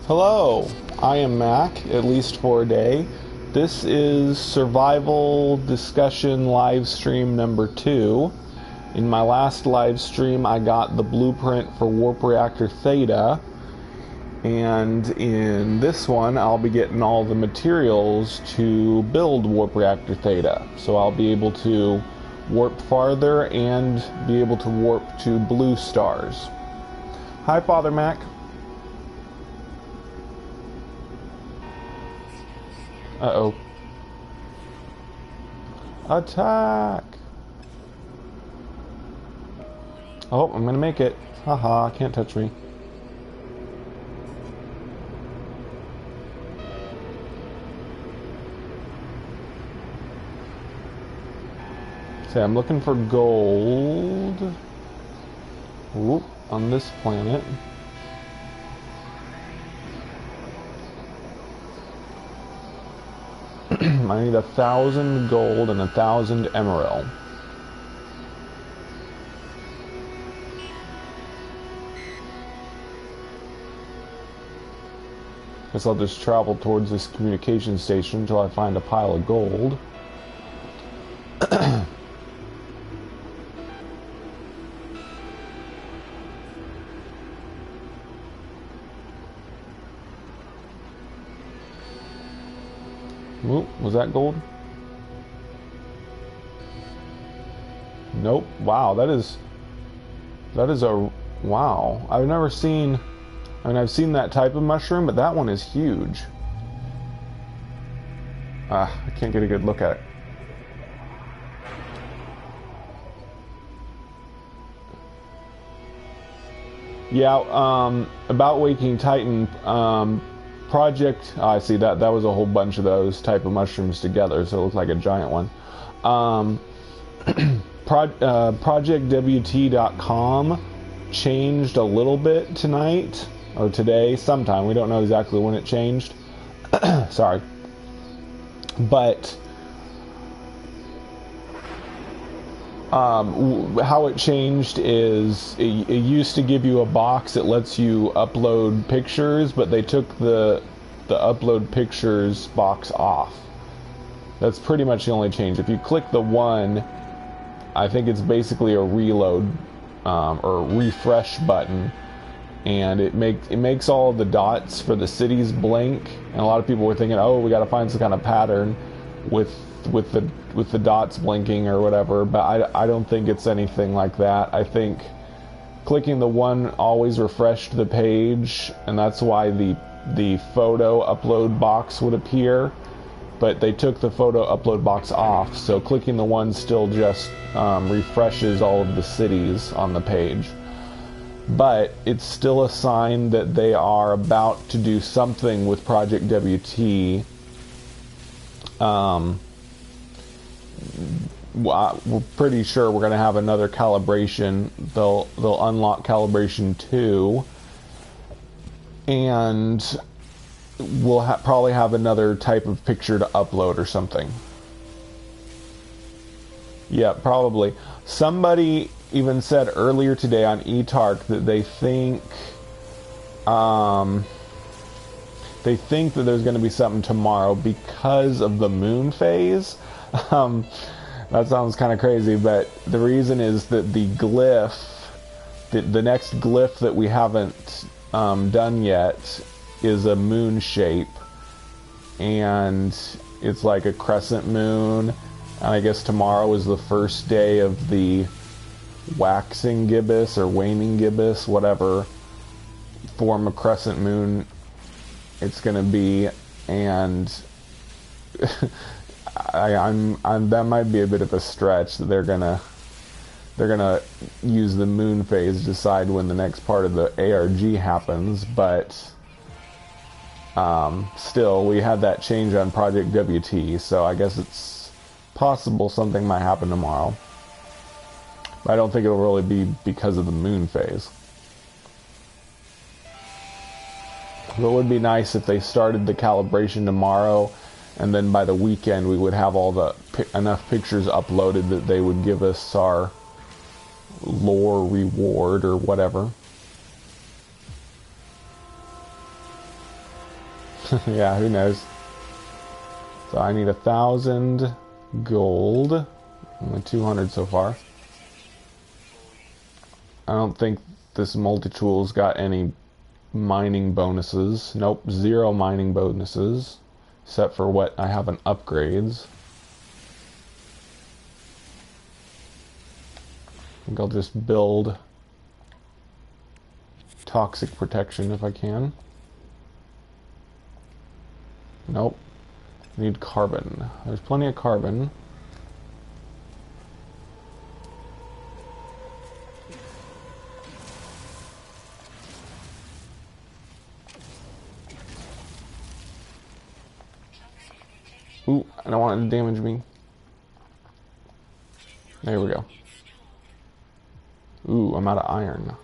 Hello, I am Mac, at least for a day. This is survival discussion live stream number 2. In my last live stream, I got the blueprint for Warp Reactor Theta, and in this one, I'll be getting all the materials to build Warp Reactor Theta. So I'll be able to warp farther and be able to warp to blue stars. Hi, Father Mac. Uh-oh. Attack! Oh, I'm gonna make it. Haha, can't touch me. See, I'm looking for gold. Whoop, on this planet. I need 1,000 gold and 1,000 emerald. Guess I'll just travel towards this communication station until I find a pile of gold. Ooh, was that gold? Nope. Wow, that is a wow. I've never seen, I mean, I've seen that type of mushroom, but that one is huge. I can't get a good look at it. Yeah, about Waking Titan, Project, I see that was a whole bunch of those type of mushrooms together, so it looked like a giant one. ProjectWT.com changed a little bit tonight, or today, sometime. We don't know exactly when it changed. Sorry. But how it changed is it used to give you a box that lets you upload pictures, but they took the upload pictures box off. That's pretty much the only change. If you click the one, I think it's basically a reload or refresh button, and it makes all of the dots for the cities blink. And a lot of people were thinking, oh, we got to find some kind of pattern with the dots blinking or whatever, but I don't think it's anything like that. I think clicking the one always refreshed the page, and that's why the photo upload box would appear, but they took the photo upload box off, so clicking the one still just refreshes all of the cities on the page. But it's still a sign that they are about to do something with Project WT. We're pretty sure we're going to have another calibration. They'll unlock calibration 2, and we'll probably have another type of picture to upload or something. Yeah, probably. Somebody even said earlier today on eTark that they think that there's going to be something tomorrow because of the moon phase. That sounds kind of crazy, but the reason is that the glyph, the next glyph that we haven't done yet is a moon shape, and it's like a crescent moon, and I guess tomorrow is the first day of the waxing gibbous or waning gibbous, whatever form of crescent moon it's gonna be, and that might be a bit of a stretch that they're gonna use the moon phase to decide when the next part of the ARG happens, but still, we had that change on Project WT, so I guess it's possible something might happen tomorrow. But I don't think it'll really be because of the moon phase. But it would be nice if they started the calibration tomorrow, and then by the weekend we would have all enough pictures uploaded that they would give us our lore reward or whatever. Yeah, who knows? So I need 1,000 gold. Only 200 so far. I don't think this multi-tool's got any mining bonuses. Nope, 0 mining bonuses. Except for what I have in upgrades. I think I'll just build toxic protection if I can. Nope. I need carbon. There's plenty of carbon. Ooh, I don't want it to damage me. There we go. Ooh, I'm out of iron.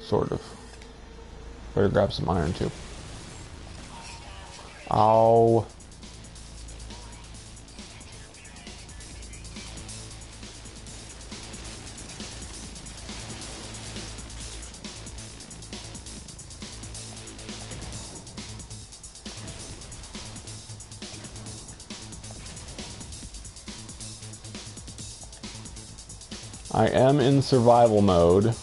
Sort of. Better grab some iron too. Ow. I am in survival mode,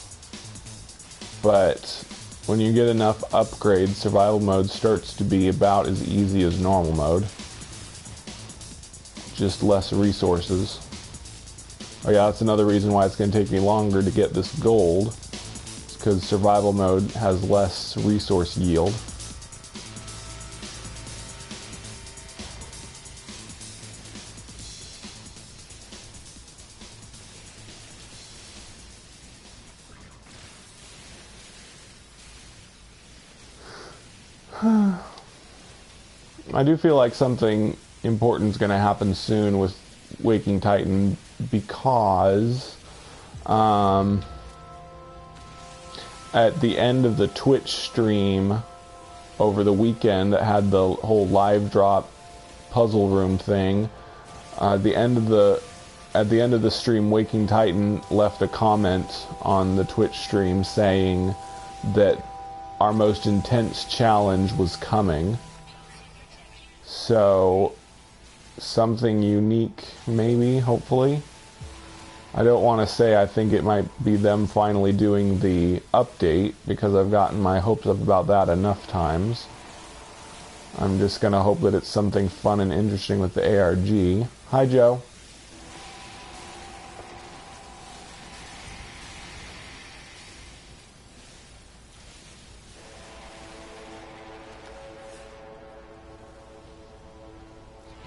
but when you get enough upgrades, survival mode starts to be about as easy as normal mode. Just less resources. Oh yeah, that's another reason why it's going to take me longer to get this gold. It's because survival mode has less resource yield. I do feel like something important is going to happen soon with Waking Titan because at the end of the Twitch stream over the weekend that had the whole live drop puzzle room thing, at the end of the stream, Waking Titan left a comment on the Twitch stream saying that our most intense challenge was coming. So, something unique, maybe, hopefully. I don't want to say I think it might be them finally doing the update, because I've gotten my hopes up about that enough times. I'm just going to hope that it's something fun and interesting with the ARG. Hi, Joe.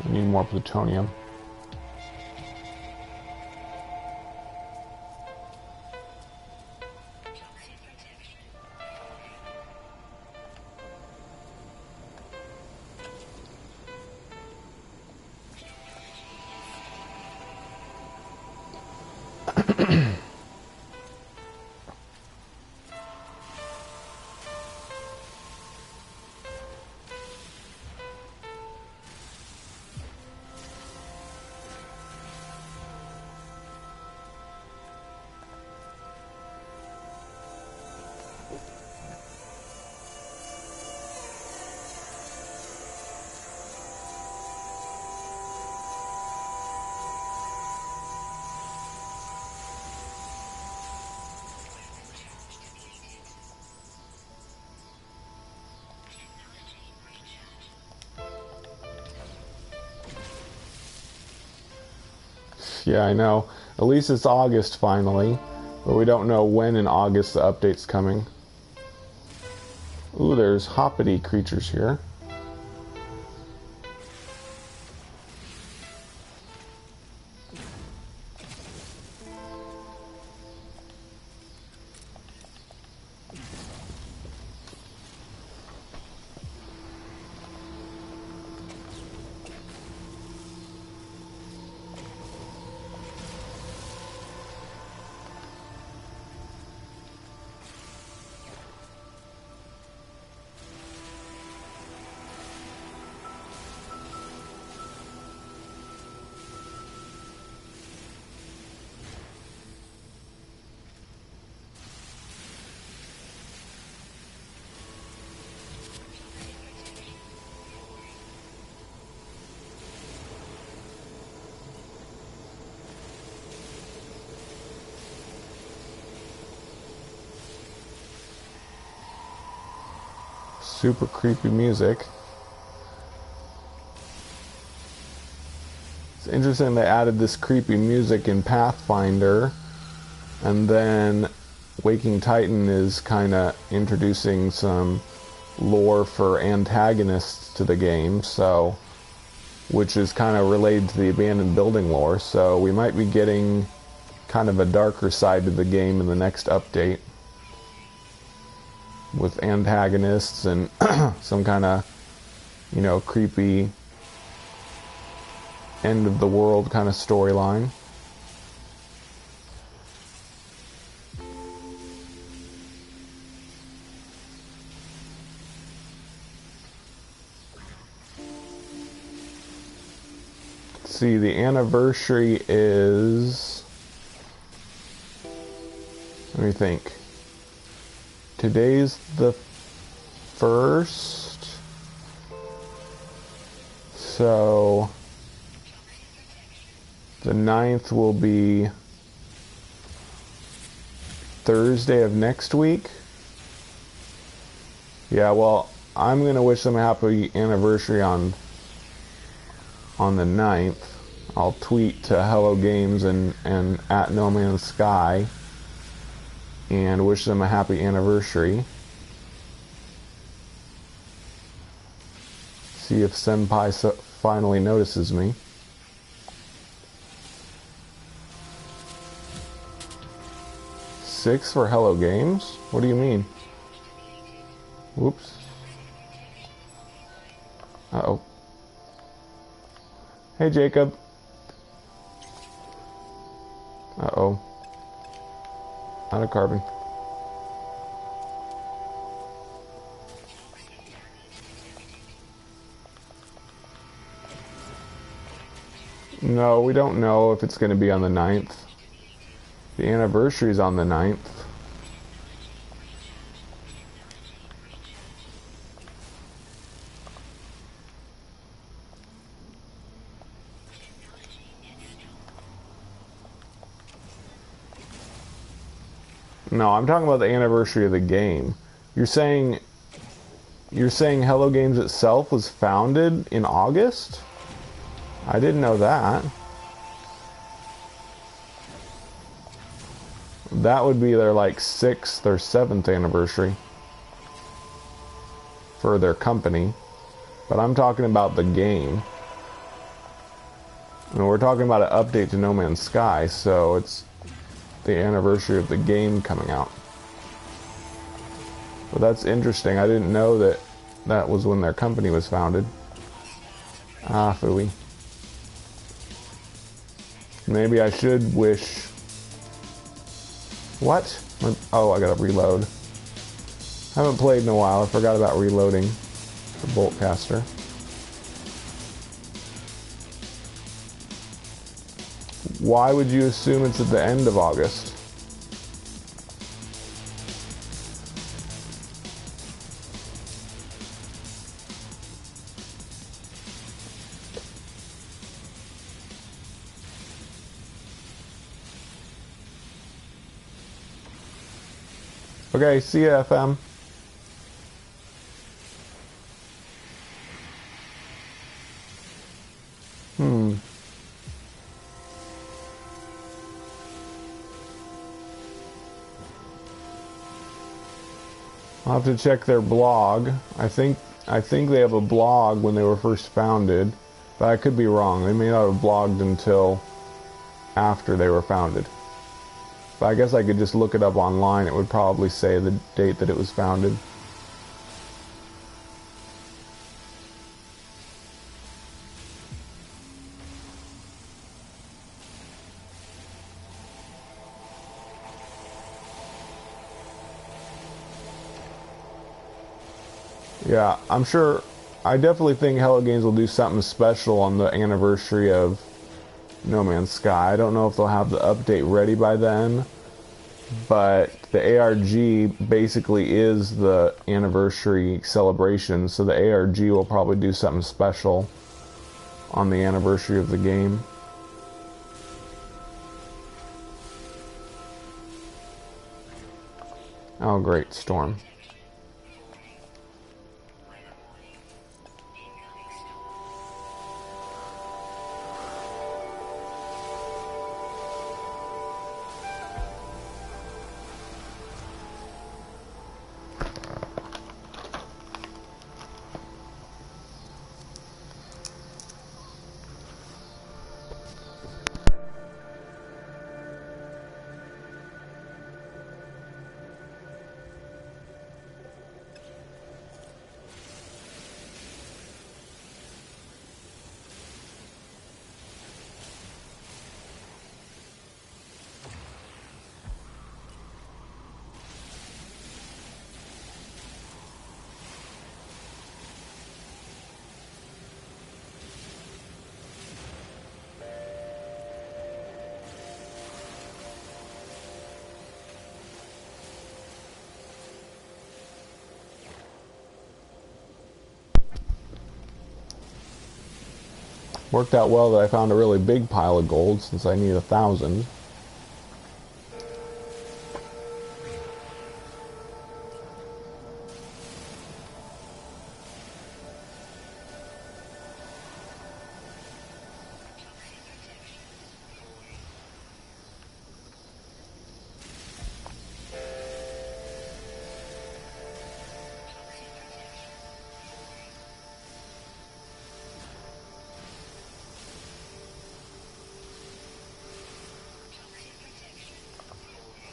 I need more plutonium. Yeah, I know. At least it's August finally, but we don't know when in August the update's coming. Ooh, there's hoppity creatures here. Super creepy music. It's interesting they added this creepy music in Pathfinder, and then Waking Titan is kind of introducing some lore for antagonists to the game, so which is kind of related to the abandoned building lore, so we might be getting kind of a darker side to the game in the next update with antagonists and some kind of, you know, creepy end of the world kind of storyline. See, the anniversary is, let me think, today's the 1st, so the 9th will be Thursday of next week. Yeah, well, I'm gonna wish them a happy anniversary on the 9th. I'll tweet to Hello Games and at No Man's Sky and wish them a happy anniversary. See if Senpai finally notices me. 6 for Hello Games? What do you mean? Whoops. Uh-oh. Hey, Jacob. Uh-oh. Out of carbon. No, we don't know if it's going to be on the 9th. The anniversary's on the 9th. No, I'm talking about the anniversary of the game. You're saying Hello Games itself was founded in August? I didn't know that. That would be their like 6th or 7th anniversary for their company. But I'm talking about the game. And we're talking about an update to No Man's Sky, so it's the anniversary of the game coming out. But that's interesting. I didn't know that that was when their company was founded. Ah, phooey. Maybe I should wish... What? Oh, I gotta reload. Haven't played in a while. I forgot about reloading the Boltcaster. Why would you assume it's at the end of August? Okay, see ya, FM. I'll have to check their blog. I think they have a blog when they were first founded, but I could be wrong. They may not have blogged until after they were founded. But I guess I could just look it up online. It would probably say the date that it was founded. Yeah, I'm sure. I definitely think Hello Games will do something special on the anniversary of No Man's Sky. I don't know if they'll have the update ready by then, but the ARG basically is the anniversary celebration, so the ARG will probably do something special on the anniversary of the game. Oh great, storm. Worked out well that I found a really big pile of gold since I need 1,000.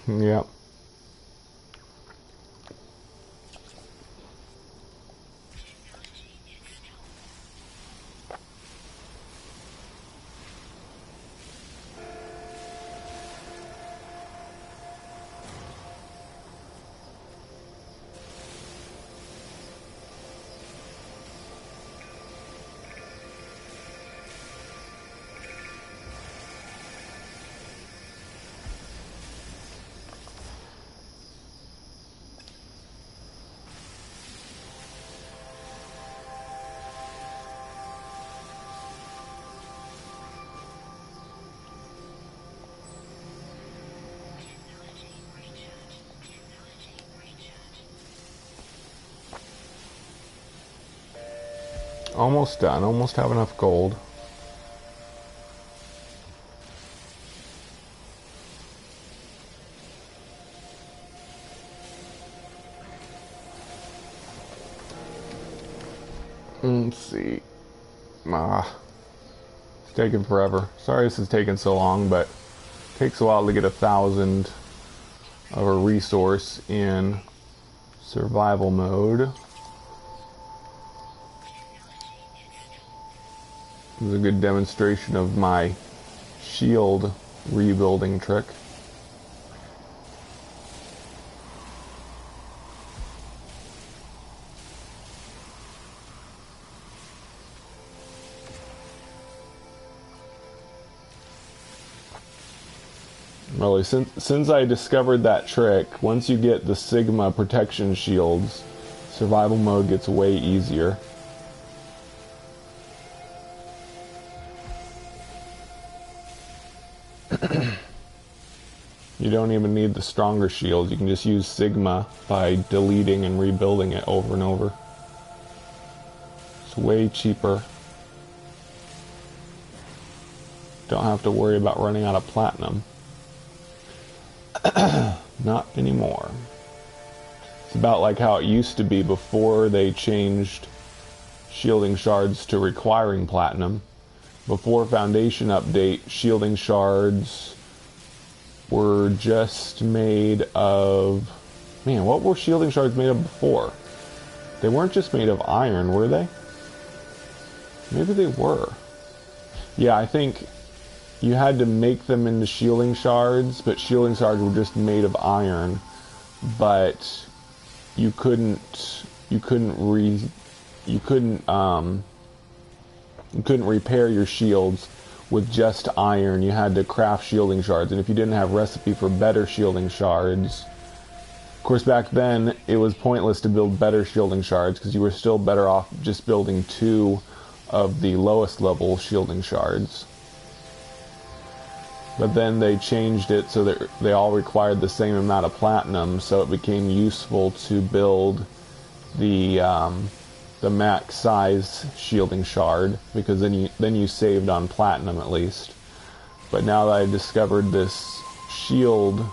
Yep. Almost done. Almost have enough gold. Let's see. It's taking forever. Sorry this is taking so long, but it takes a while to get 1,000 of a resource in survival mode. This is a good demonstration of my shield rebuilding trick. Really, since I discovered that trick, once you get the Sigma protection shields, survival mode gets way easier. You don't even need the stronger shields. You can just use Sigma by deleting and rebuilding it over and over. It's way cheaper. Don't have to worry about running out of platinum. Not anymore. It's about like how it used to be before they changed shielding shards to requiring platinum. Before Foundation update, shielding shards were just made of... Man, what were shielding shards made of before? They weren't just made of iron, were they? Maybe they were. Yeah, I think you had to make them into shielding shards, but shielding shards were just made of iron. But you couldn't repair your shields with just iron. You had to craft shielding shards, and if you didn't have recipe for better shielding shards, of course back then it was pointless to build better shielding shards because you were still better off just building 2 of the lowest level shielding shards. But then they changed it so that they all required the same amount of platinum, so it became useful to build the max size shielding shard, because then you saved on platinum at least. But now that I discovered this shield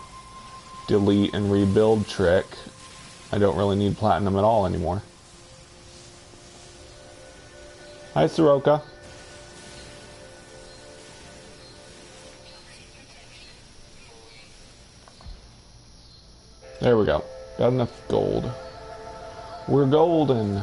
delete and rebuild trick, I don't really need platinum at all anymore. Hi, Soroka. There we go. Got enough gold. We're golden.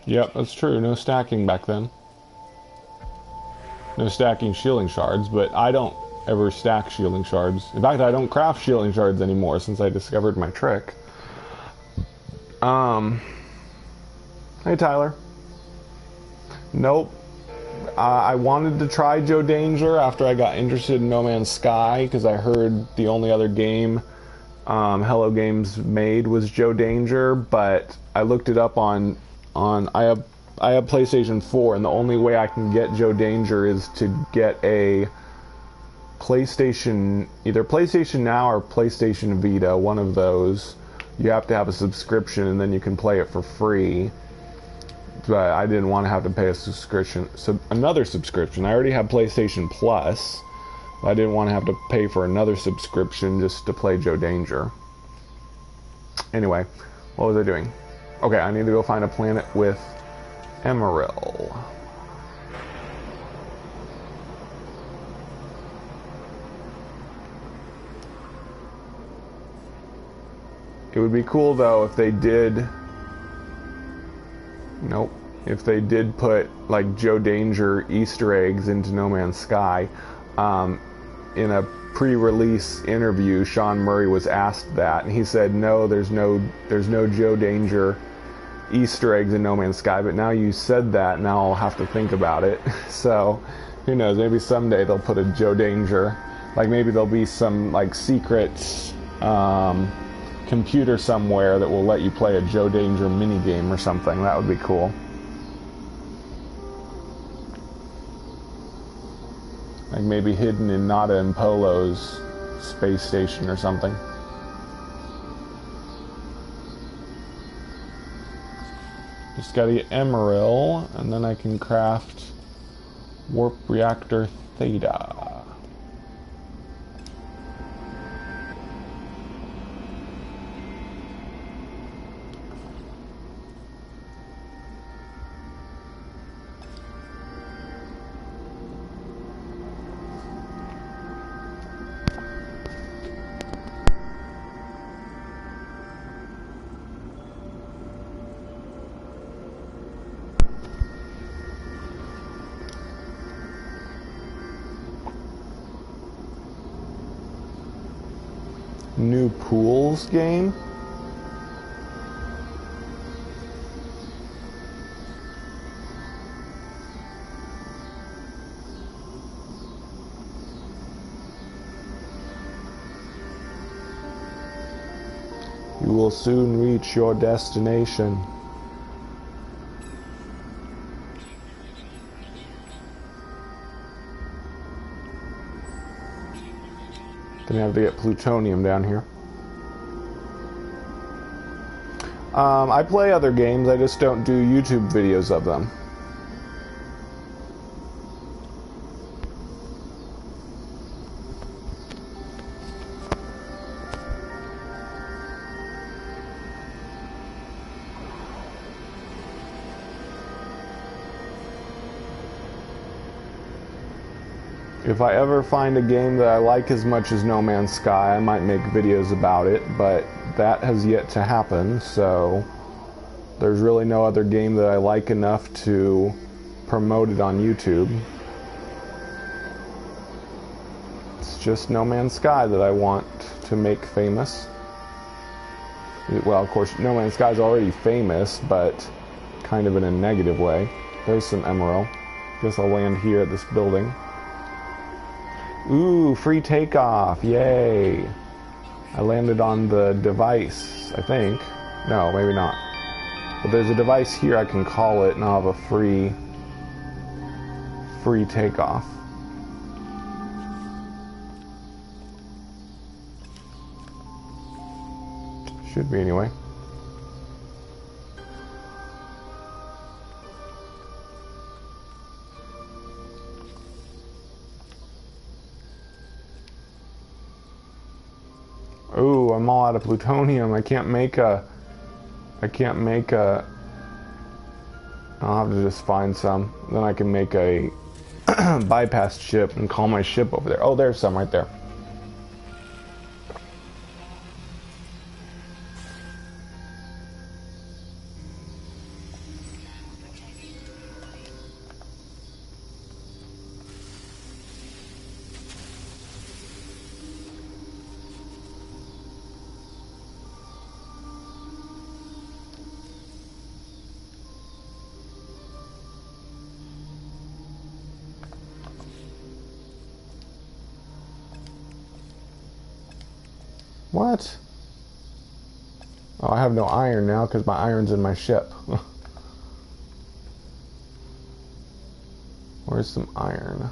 Yep, that's true. No stacking back then. and stacking shielding shards, but I don't ever stack shielding shards. In fact, I don't craft shielding shards anymore since I discovered my trick. Hey Tyler. Nope. I wanted to try Joe Danger after I got interested in No Man's Sky because I heard the only other game Hello Games made was Joe Danger, but I looked it up on I have PlayStation 4, and the only way I can get Joe Danger is to get a PlayStation, either PlayStation Now or PlayStation Vita, one of those. You have to have a subscription and then you can play it for free. But I didn't want to have to pay a subscription, so another subscription. I already have PlayStation Plus. But I didn't want to have to pay for another subscription just to play Joe Danger. Anyway, what was I doing? Okay, I need to go find a planet with Emerald. It would be cool though if they did. Nope. If they did put like Joe Danger Easter eggs into No Man's Sky, in a pre-release interview, Sean Murray was asked that, and he said, "No, there's no Joe Danger Easter eggs in No Man's Sky." But now you said that, now I'll have to think about it. So, who knows? Maybe someday they'll put a Joe Danger. Like maybe there'll be some like secret computer somewhere that will let you play a Joe Danger minigame or something. That would be cool. Like maybe hidden in Nada and Polo's space station or something. Just gotta get Emerald, and then I can craft Warp Reactor Theta. New pools game? You will soon reach your destination. Gonna have to get plutonium down here. I play other games, I just don't do YouTube videos of them. If I ever find a game that I like as much as No Man's Sky, I might make videos about it, but that has yet to happen, so there's really no other game that I like enough to promote it on YouTube. It's just No Man's Sky that I want to make famous. Well, of course, No Man's Sky is already famous, but kind of in a negative way. There's some emerald. Guess I'll land here at this building. Ooh, free takeoff, yay. I landed on the device, I think. No, maybe not. But there's a device here, I can call it, and I'll have a free takeoff. Should be anyway. Ooh, I'm all out of plutonium. I can't make a... I'll have to just find some. Then I can make a bypass ship and call my ship over there. Oh, there's some right there. What? Oh, I have no iron now because my iron's in my ship. Where's some iron?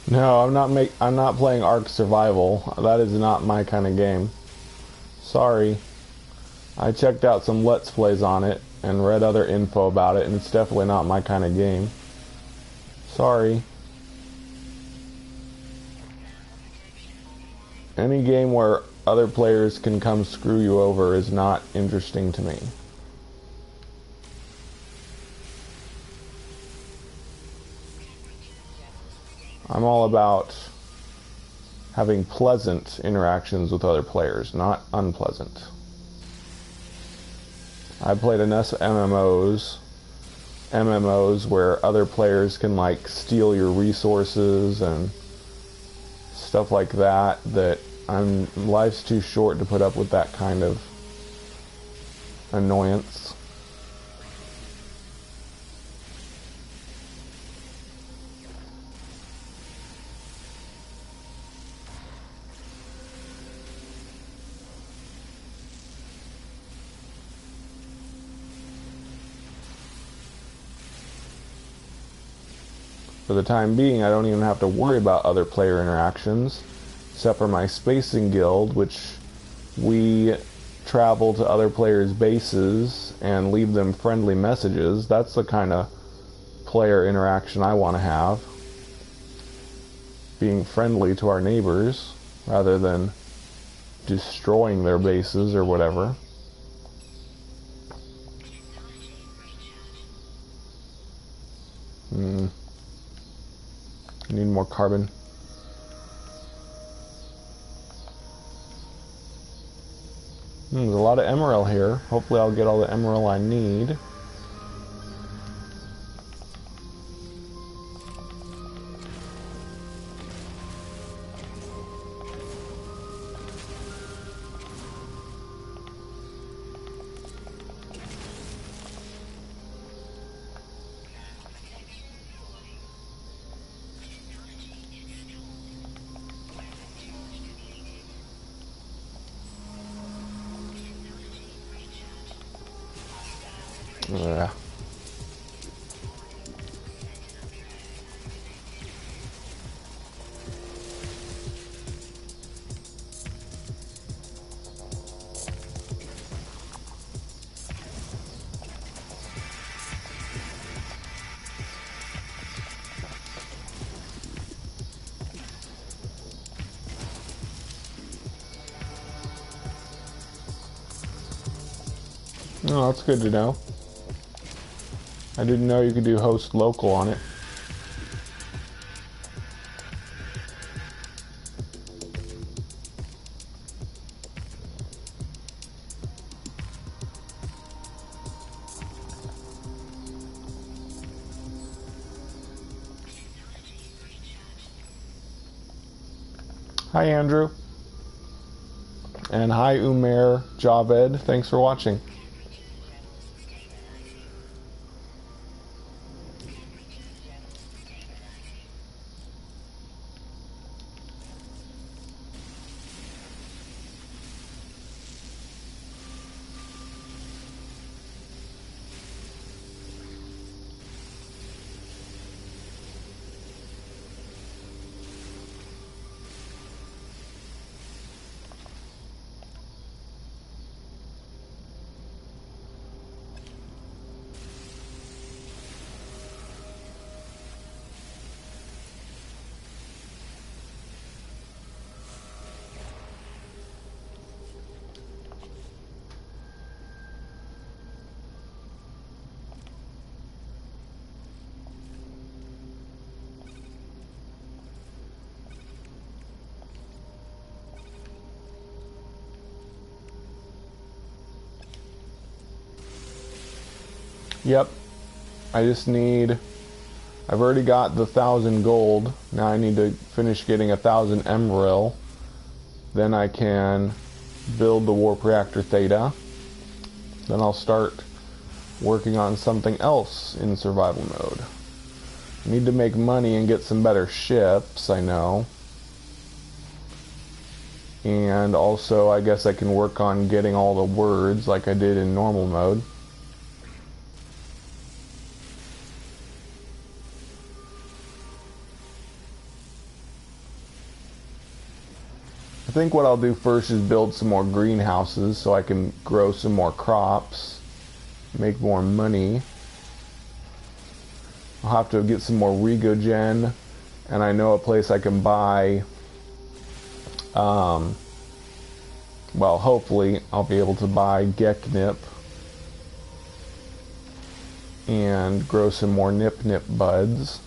No, I'm not playing Ark Survival. That is not my kind of game. Sorry. I checked out some Let's Plays on it and read other info about it, and it's definitely not my kind of game. Sorry. Any game where other players can come screw you over is not interesting to me. I'm all about having pleasant interactions with other players, not unpleasant. I played enough MMOs where other players can like steal your resources and stuff like that, life's too short to put up with that kind of annoyance. For the time being, I don't even have to worry about other player interactions, except for my spacing guild, which we travel to other players' bases and leave them friendly messages. That's the kind of player interaction I want to have. Being friendly to our neighbors, rather than destroying their bases or whatever. Need more carbon. There's a lot of emerald here. Hopefully I'll get all the emerald I need. Yeah. Oh, that's good to know. I didn't know you could do host local on it. Hi, Andrew. And hi, Umair Javed. Thanks for watching. Yep. I've already got the 1,000 gold. Now I need to finish getting 1,000 emerald. Then I can build the warp reactor Theta. Then I'll start working on something else in survival mode. I need to make money and get some better ships, I know. And also, I guess I can work on getting all the words like I did in normal mode. I think what I'll do first is build some more greenhouses so I can grow some more crops, make more money. I'll have to get some more Regogen, and I know a place I can buy, well, hopefully I'll be able to buy Geknip and grow some more Nip Nip buds.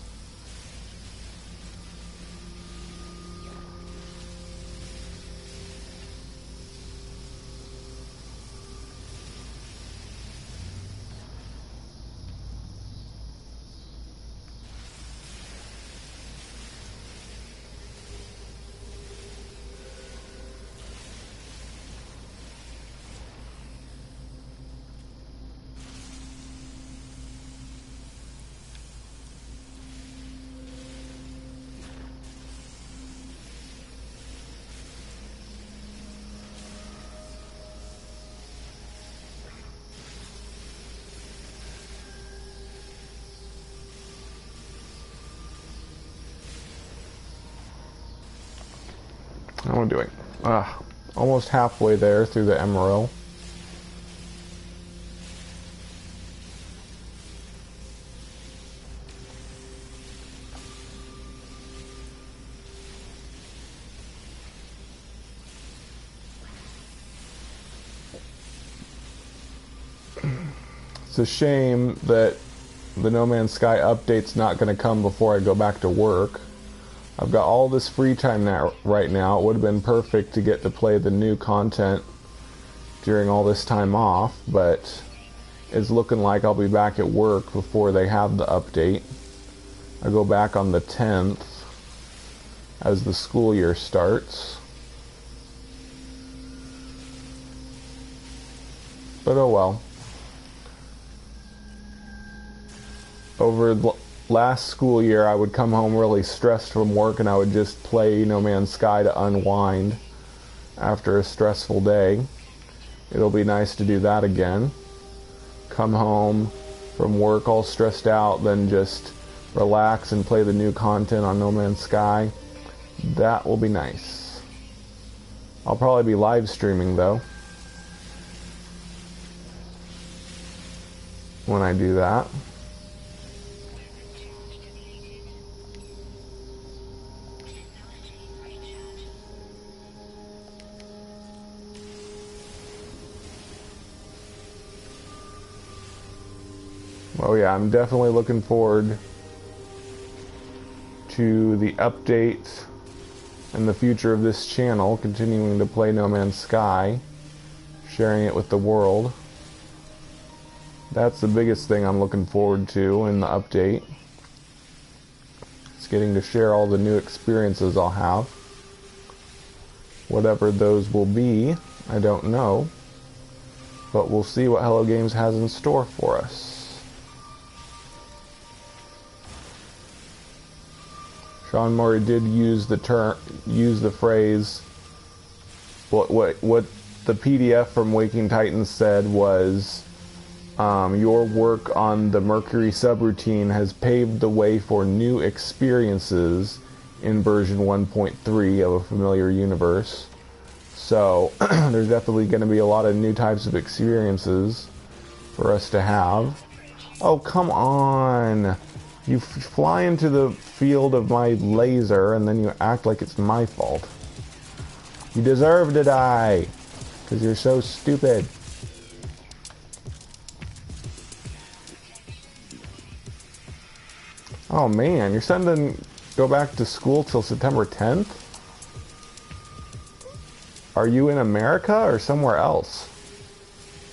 How am I doing? Almost halfway there through the emerald. It's a shame that the No Man's Sky update's not going to come before I go back to work. I've got all this free time now, right now. It would have been perfect to get to play the new content during all this time off, but it's looking like I'll be back at work before they have the update. I go back on the 10th as the school year starts. But oh well. Over the last school year, I would come home really stressed from work and I would just play No Man's Sky to unwind after a stressful day. It'll be nice to do that again. Come home from work all stressed out, then just relax and play the new content on No Man's Sky. That will be nice. I'll probably be live streaming though when I do that. Oh yeah, I'm definitely looking forward to the update and the future of this channel, continuing to play No Man's Sky, sharing it with the world. That's the biggest thing I'm looking forward to in the update. It's getting to share all the new experiences I'll have. Whatever those will be, I don't know. But we'll see what Hello Games has in store for us. Sean Murray did use the phrase. What the PDF from Waking Titans said was, your work on the Mercury subroutine has paved the way for new experiences in version 1.3 of a familiar universe. So there's definitely going to be a lot of new types of experiences for us to have. Oh, come on! You fly into the field of my laser and then you act like it's my fault. You deserve to die because you're so stupid. Oh man, your son didn't go back to school till September 10th? Are you in America or somewhere else?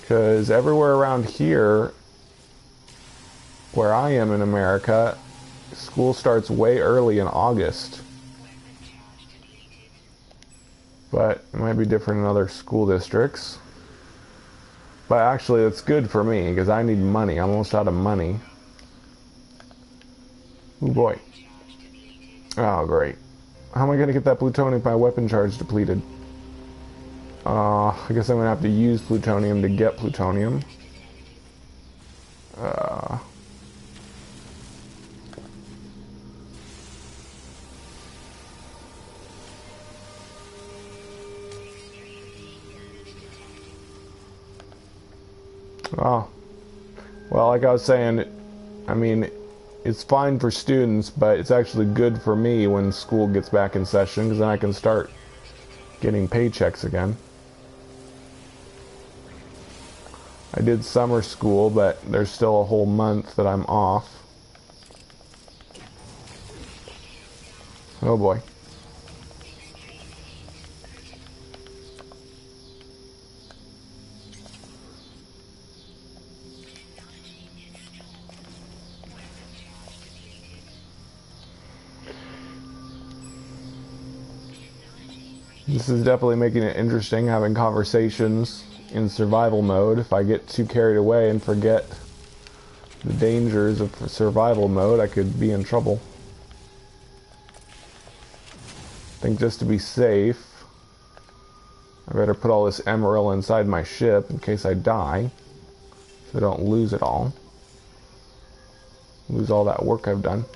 Because everywhere around here, where I am in America, school starts way early in August. But it might be different in other school districts. But actually, it's good for me, because I need money. I'm almost out of money. Oh boy. Oh, great. How am I going to get that plutonium if my weapon charge depleted? I guess I'm going to have to use plutonium to get plutonium. Oh, well, like I was saying, I mean, it's fine for students, but it's actually good for me when school gets back in session, because then I can start getting paychecks again. I did summer school, but there's still a whole month that I'm off. Oh boy. This is definitely making it interesting, having conversations in survival mode. If I get too carried away and forget the dangers of survival mode, I could be in trouble. I think just to be safe, I better put all this emerald inside my ship in case I die, so I don't lose it all. Lose all that work I've done.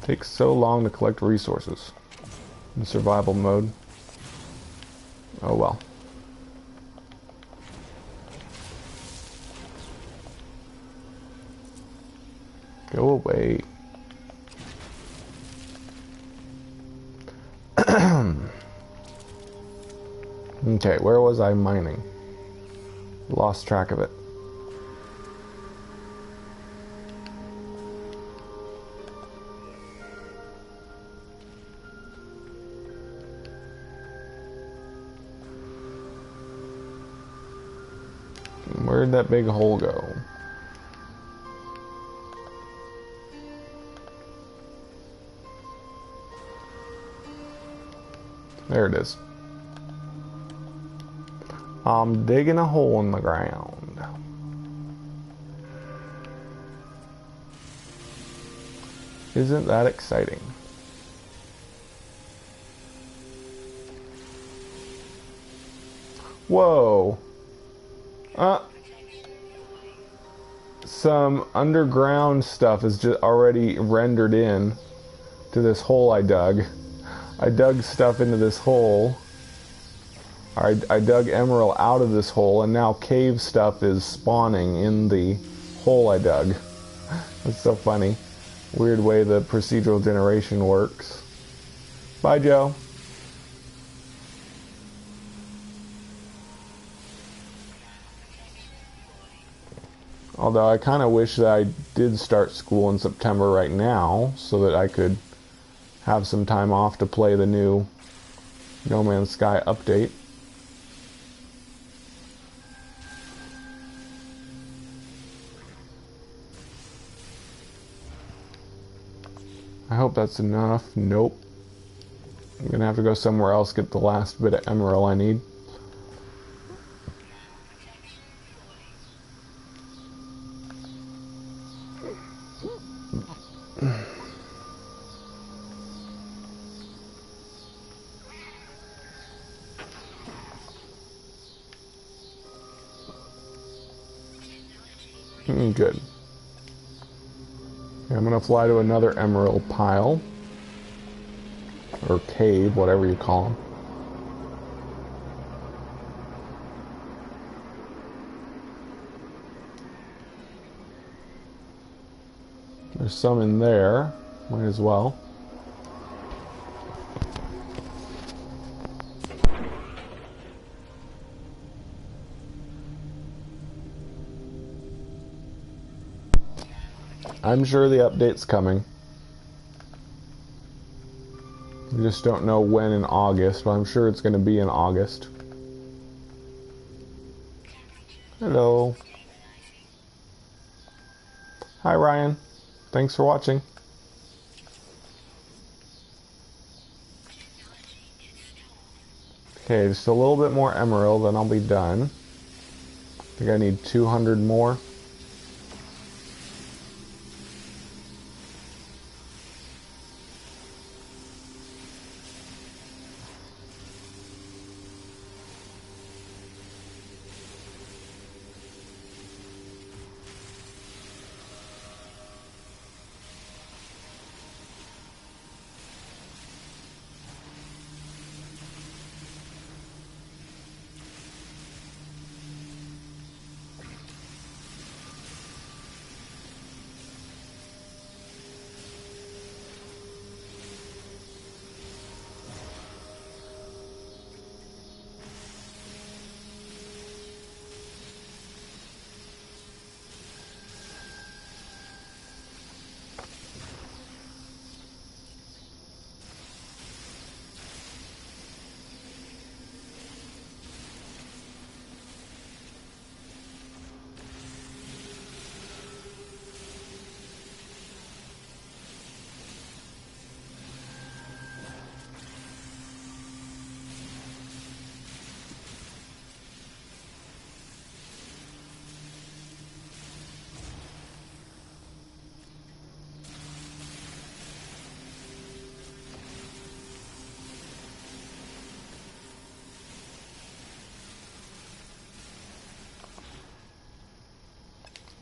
Takes so long to collect resources in survival mode. Oh well. Go away. Okay, where was I mining? Lost track of it. Where'd that big hole go? There it is. I'm digging a hole in the ground. Isn't that exciting? Whoa. Some underground stuff is just already rendered in to this hole I dug. I dug stuff into this hole. I dug emerald out of this hole, and now cave stuff is spawning in the hole I dug. That's so funny. Weird way the procedural generation works. Bye, Joe. Although I kind of wish that I did start school in September right now, so that I could have some time off to play the new No Man's Sky update. I hope that's enough. Nope. I'm gonna have to go somewhere else, get the last bit of emerald I need. Good. I'm gonna fly to another emerald pile. Or cave, whatever you call them. There's some in there. Might as well. I'm sure the update's coming. We just don't know when in August, but I'm sure it's going to be in August. Hello. Hi, Ryan. Thanks for watching. Okay, just a little bit more emerald, then I'll be done. I think I need 200 more.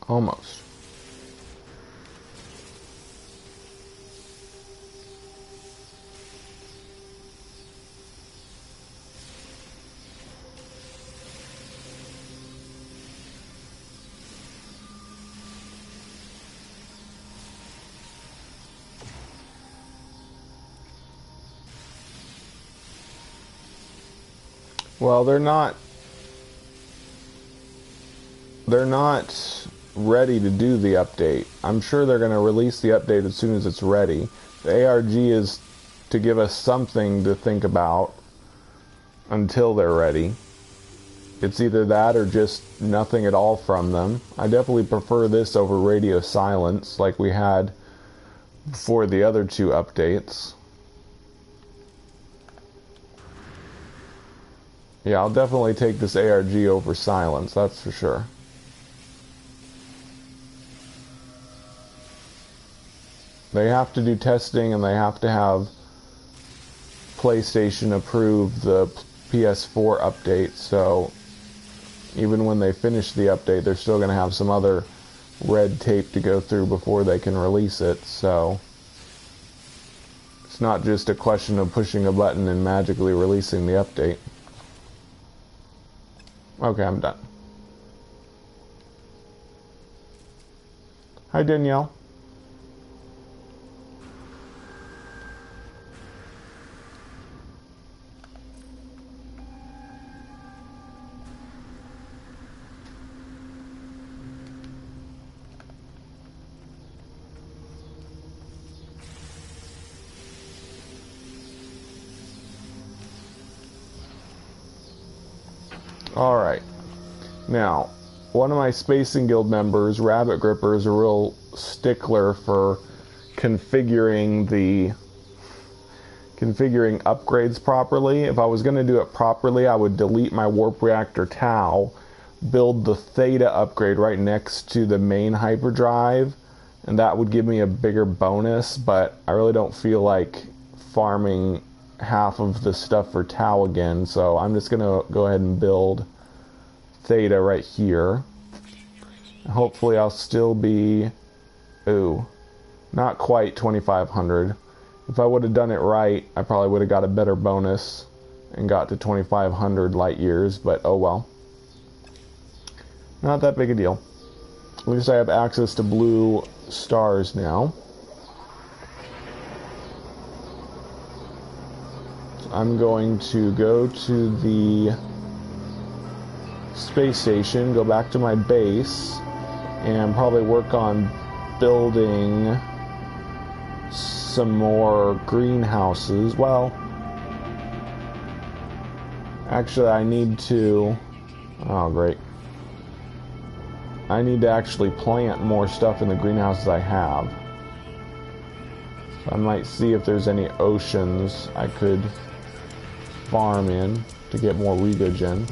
Almost. Well, they're not ready to do the update. I'm sure they're going to release the update as soon as it's ready. The ARG is to give us something to think about until they're ready. It's either that or just nothing at all from them. I definitely prefer this over radio silence like we had before the other two updates. Yeah, I'll definitely take this ARG over silence, that's for sure. They have to do testing and they have to have PlayStation approve the PS4 update, so even when they finish the update, they're still going to have some other red tape to go through before they can release it, so it's not just a question of pushing a button and magically releasing the update. Okay, I'm done. Hi, Danielle. Alright, now, one of my Spacing Guild members, Rabbit Gripper, is a real stickler for configuring upgrades properly. If I was going to do it properly, I would delete my Warp Reactor Tau, build the Theta upgrade right next to the main hyperdrive, and that would give me a bigger bonus, but I really don't feel like farming half of the stuff for Tau again, so I'm just going to go ahead and build Theta right here. Hopefully I'll still be, not quite 2500. If I would have done it right, I probably would have got a better bonus and got to 2500 light years, but oh well. Not that big a deal. At least I have access to blue stars now. I'm going to go to the space station, go back to my base, and probably work on building some more greenhouses. Well, actually I need to... Oh, great. I need to actually plant more stuff in the greenhouses I have. So I might see if there's any oceans I could farm in to get more Regogen.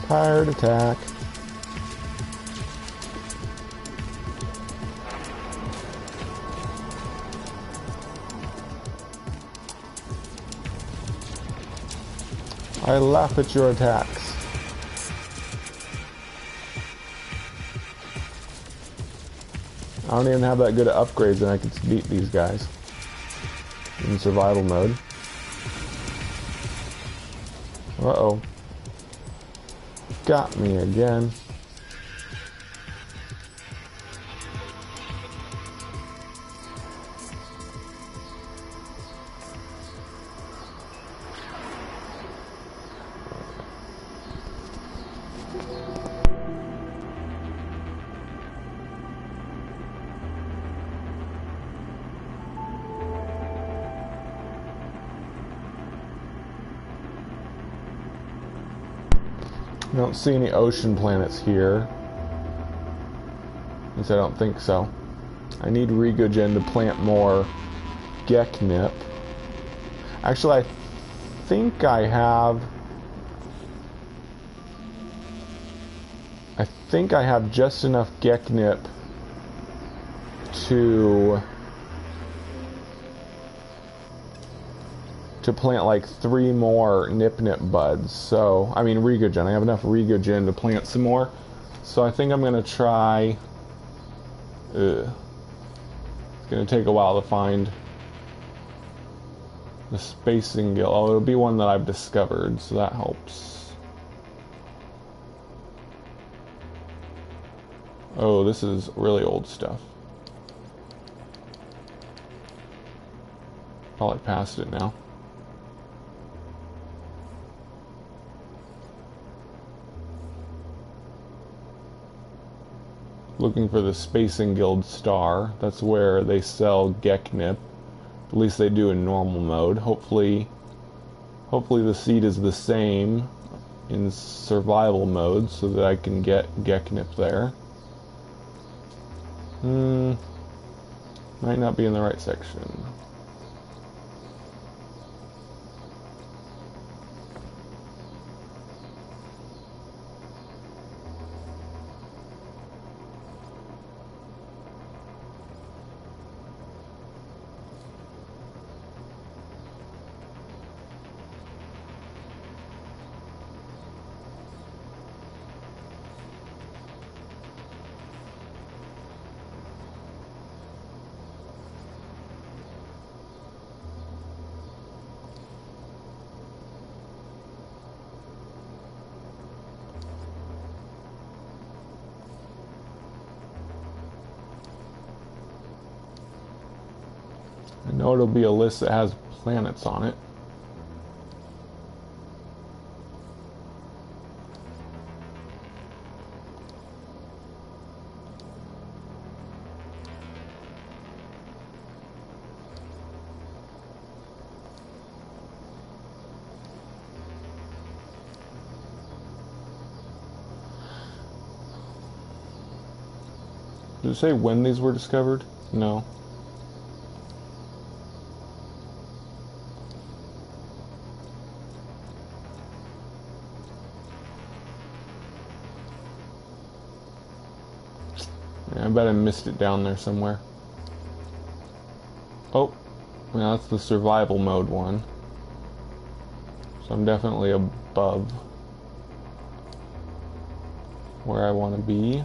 Pirate attack. I laugh at your attacks. I don't even have that good at upgrades and I can beat these guys in survival mode. Uh-oh. Got me again. I don't see any ocean planets here. At least I don't think so. I need Regogen to plant more Geknip. Actually, I think I have... just enough Geknip to plant like 3 more Nip buds. So, I mean Regogen. I have enough Regogen to plant some more. So I think I'm going to try... It's going to take a while to find the Spacing Guild. Oh, it'll be one that I've discovered, so that helps. Oh, this is really old stuff. Probably past it now. Looking for the Spacing Guild star. That's where they sell Geknip. At least they do in normal mode. Hopefully the seed is the same in survival mode so that I can get Geknip there. Might not be in the right section. I know it'll be a list that has planets on it. Did it say when these were discovered? No. I bet I missed it down there somewhere. Oh, well, that's the survival mode one. So I'm definitely above where I want to be.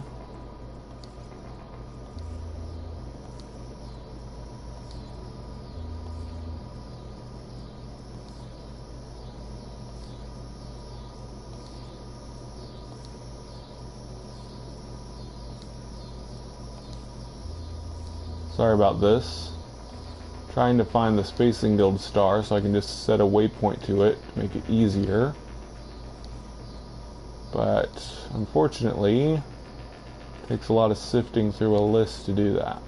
Sorry about this. Trying to find the Spacing Guild star so I can just set a waypoint to it to make it easier. But unfortunately, it takes a lot of sifting through a list to do that.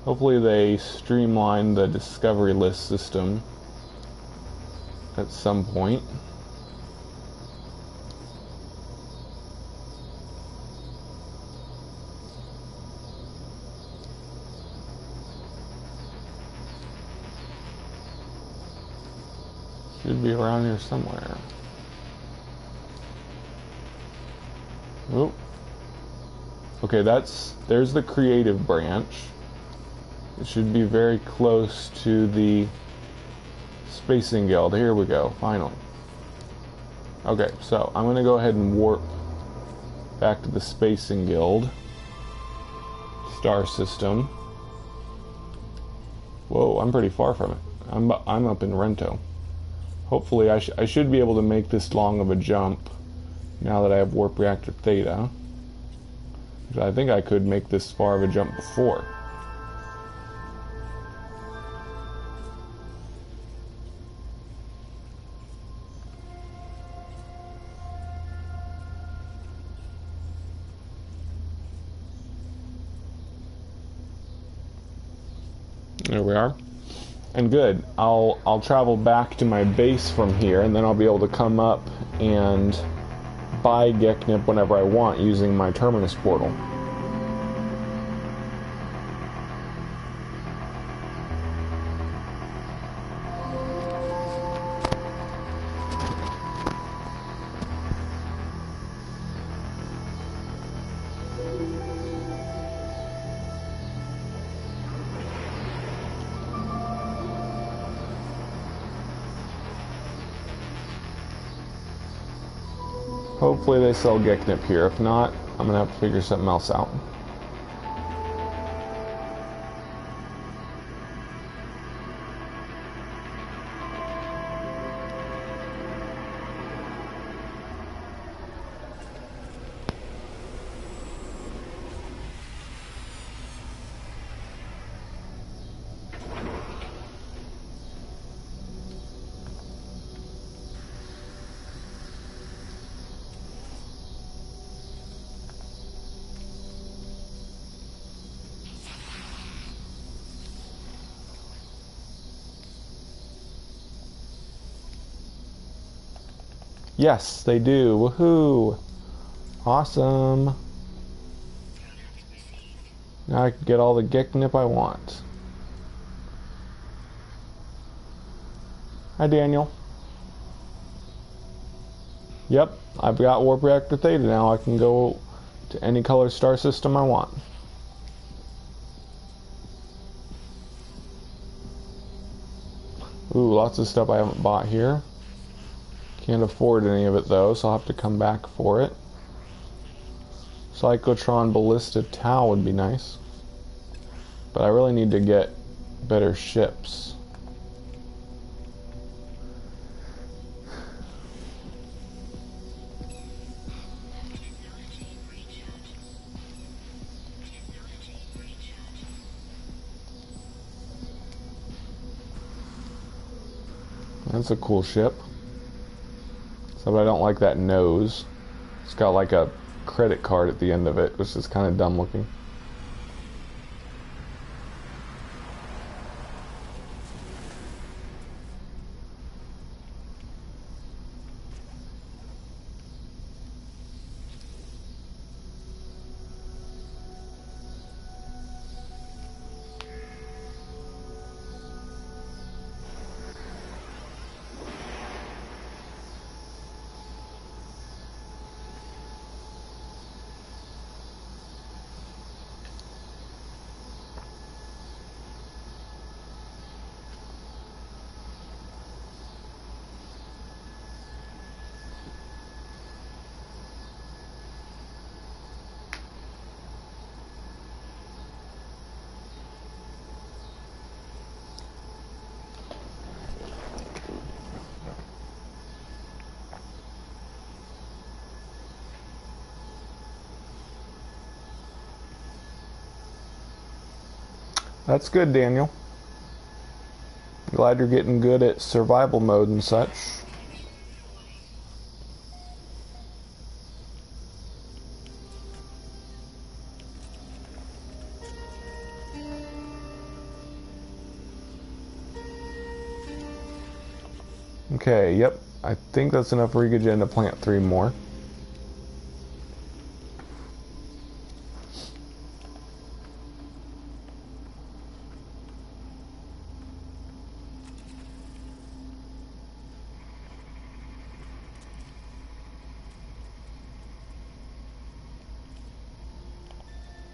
Hopefully they streamline the discovery list system at some point. Should be around here somewhere. Oop. Okay, there's the creative branch. It should be very close to the Spacing Guild. Here we go, finally. Okay, so I'm gonna go ahead and warp back to the Spacing Guild star system. Whoa, I'm pretty far from it. I'm up in Rento. Hopefully I should be able to make this long of a jump now that I have Warp Reactor Theta. I think I could make this far of a jump before. There we are. And good. I'll travel back to my base from here, and then I'll be able to come up and buy Geknip whenever I want using my Terminus portal. Hopefully they sell Geknip here. If not, I'm gonna have to figure something else out. Yes, they do. Woohoo! Awesome. Now I can get all the Geknip I want. Hi, Daniel. Yep, I've got Warp Reactor Theta now. I can go to any color star system I want. Ooh, lots of stuff I haven't bought here. Can't afford any of it though, so I'll have to come back for it. Cyclotron Ballista Tau would be nice. But I really need to get better ships. That's a cool ship. Except I don't like that nose. It's got like a credit card at the end of it, which is kind of dumb looking. That's good, Daniel. Glad you're getting good at survival mode and such. Okay, yep. I think that's enough Regogen to plant 3 more.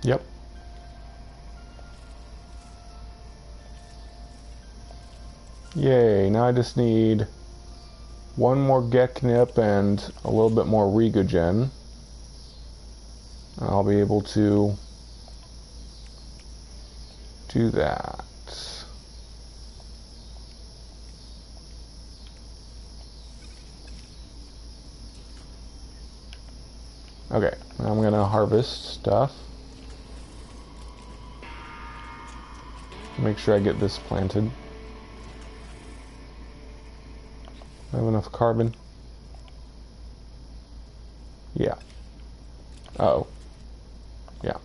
Yep. Yay, now I just need 1 more Geknip and a little bit more Regogen. I'll be able to do that. Okay, now I'm gonna harvest stuff. Make sure I get this planted. I have enough carbon. Yeah. Uh-oh. Yeah.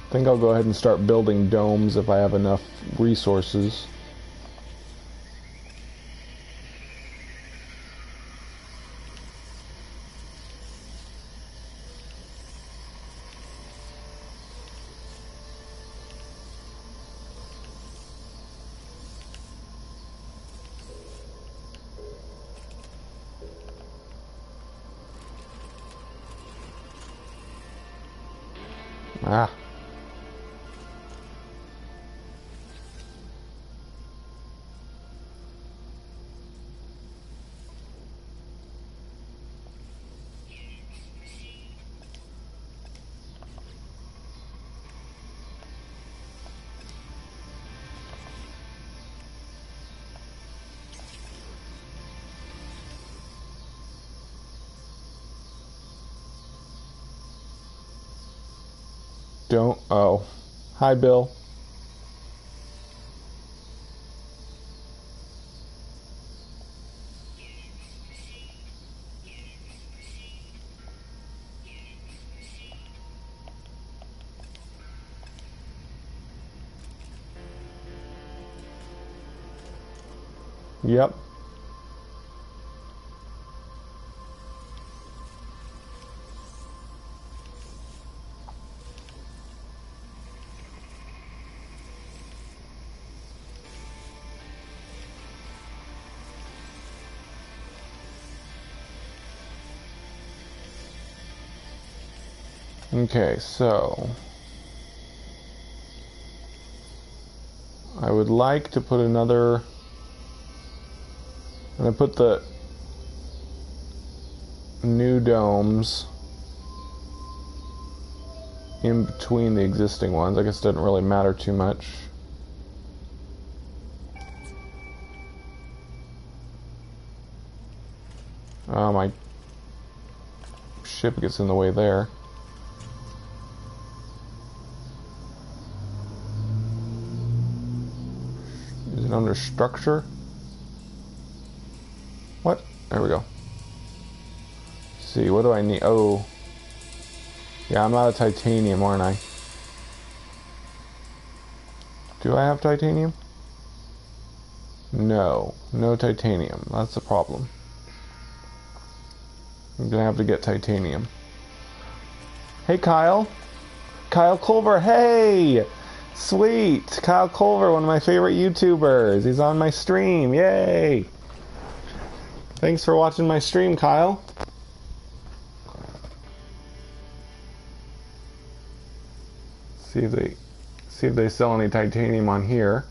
I think I'll go ahead and start building domes if I have enough resources. Ah. Don't. Oh. Hi, Bill. Yep. Okay, so I would like to put another. I'm gonna put the new domes in between the existing ones. I guess it doesn't really matter too much. My ship gets in the way there. Is it under structure? What? There we go. Let's see, what do I need? Oh. Yeah, I'm out of titanium, aren't I? Do I have titanium? No. No titanium. That's the problem. I'm gonna have to get titanium. Hey, Kyle. Kyle Culver, hey! Sweet! Kyle Culver, one of my favorite YouTubers. He's on my stream, yay! Thanks for watching my stream, Kyle. See if they sell any titanium on here.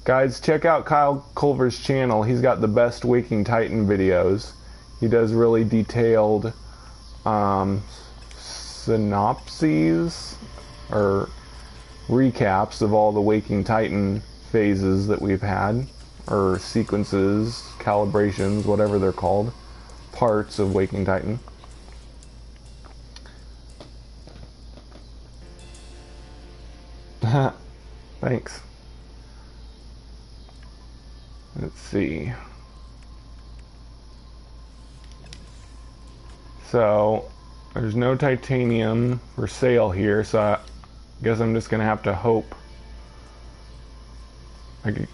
Guys, check out Kyle Culver's channel. He's got the best Waking Titan videos. He does really detailed synopses or recaps of all the Waking Titan phases that we've had, or sequences, calibrations, whatever they're called, parts of Waking Titan. Thanks. Let's see. So, there's no titanium for sale here, so I guess I'm just gonna have to hope.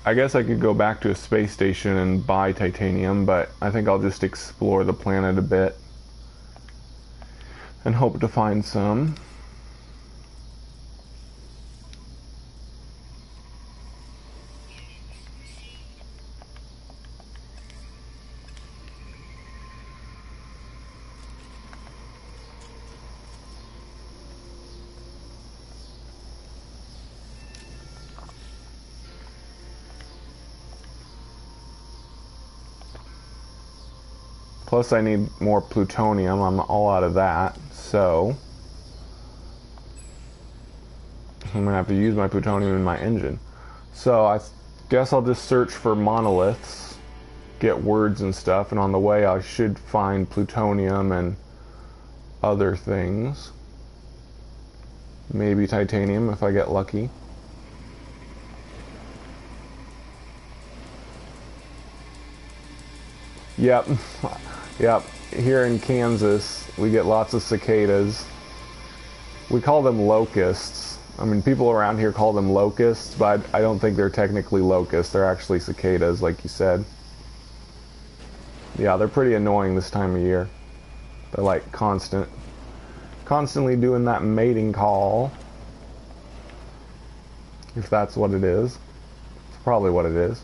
I guess I could go back to a space station and buy titanium, but I think I'll just explore the planet a bit and hope to find some. Plus I need more plutonium. I'm all out of that, so I'm gonna have to use my plutonium in my engine. So I guess I'll just search for monoliths, get words and stuff, and on the way I should find plutonium and other things. Maybe titanium if I get lucky. Yep. Yep, here in Kansas, we get lots of cicadas. We call them locusts. I mean, people around here call them locusts, but I don't think they're technically locusts. They're actually cicadas, like you said. Yeah, they're pretty annoying this time of year. They're like constantly doing that mating call. If that's what it is. It's probably what it is.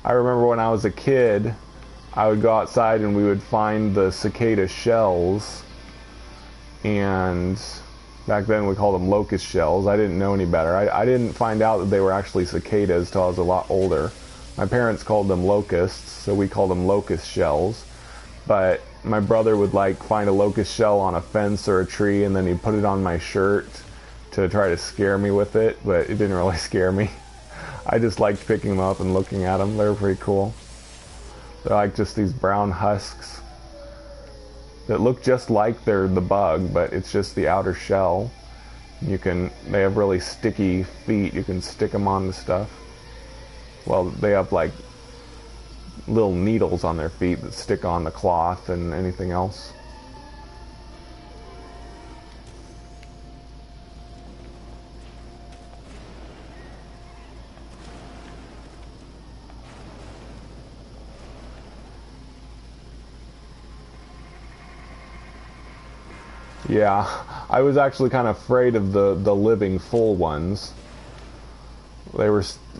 I remember when I was a kid, I would go outside and we would find the cicada shells, and Back then we called them locust shells. I didn't know any better. I didn't find out that they were actually cicadas till I was a lot older. My parents called them locusts, so we called them locust shells. But my brother would like find a locust shell on a fence or a tree, and then he'd put it on my shirt to try to scare me with it, but it didn't really scare me. I just liked picking them up and looking at them. They were pretty cool. They're like just these brown husks that look just like they're the bug, but it's just the outer shell. They have really sticky feet. You can stick them on the stuff. Well, they have like little needles on their feet that stick on the cloth and anything else. Yeah, I was actually kind of afraid of the living full ones. They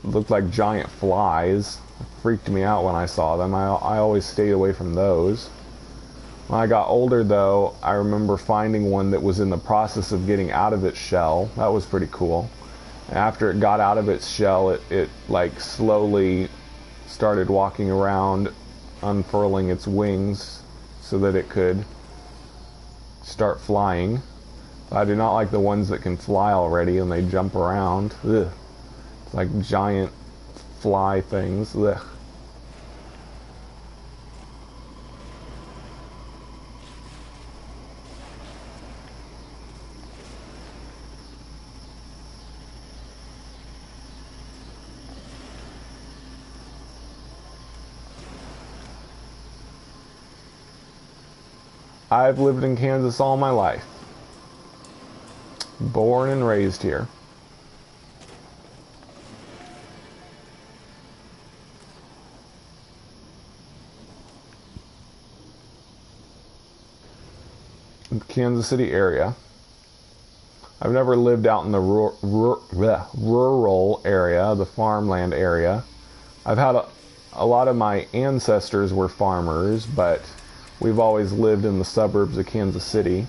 looked like giant flies. It freaked me out when I saw them. I always stayed away from those. When I got older though, I remember finding one that was in the process of getting out of its shell. That was pretty cool. And after it got out of its shell, it like slowly started walking around, unfurling its wings so that it could start flying. I do not like the ones that can fly already and they jump around. Ugh. It's like giant fly things. Ugh. I've lived in Kansas all my life. Born and raised here. Kansas City area. I've never lived out in the rural area, the farmland area. I've had a lot of my ancestors were farmers, but we've always lived in the suburbs of Kansas City.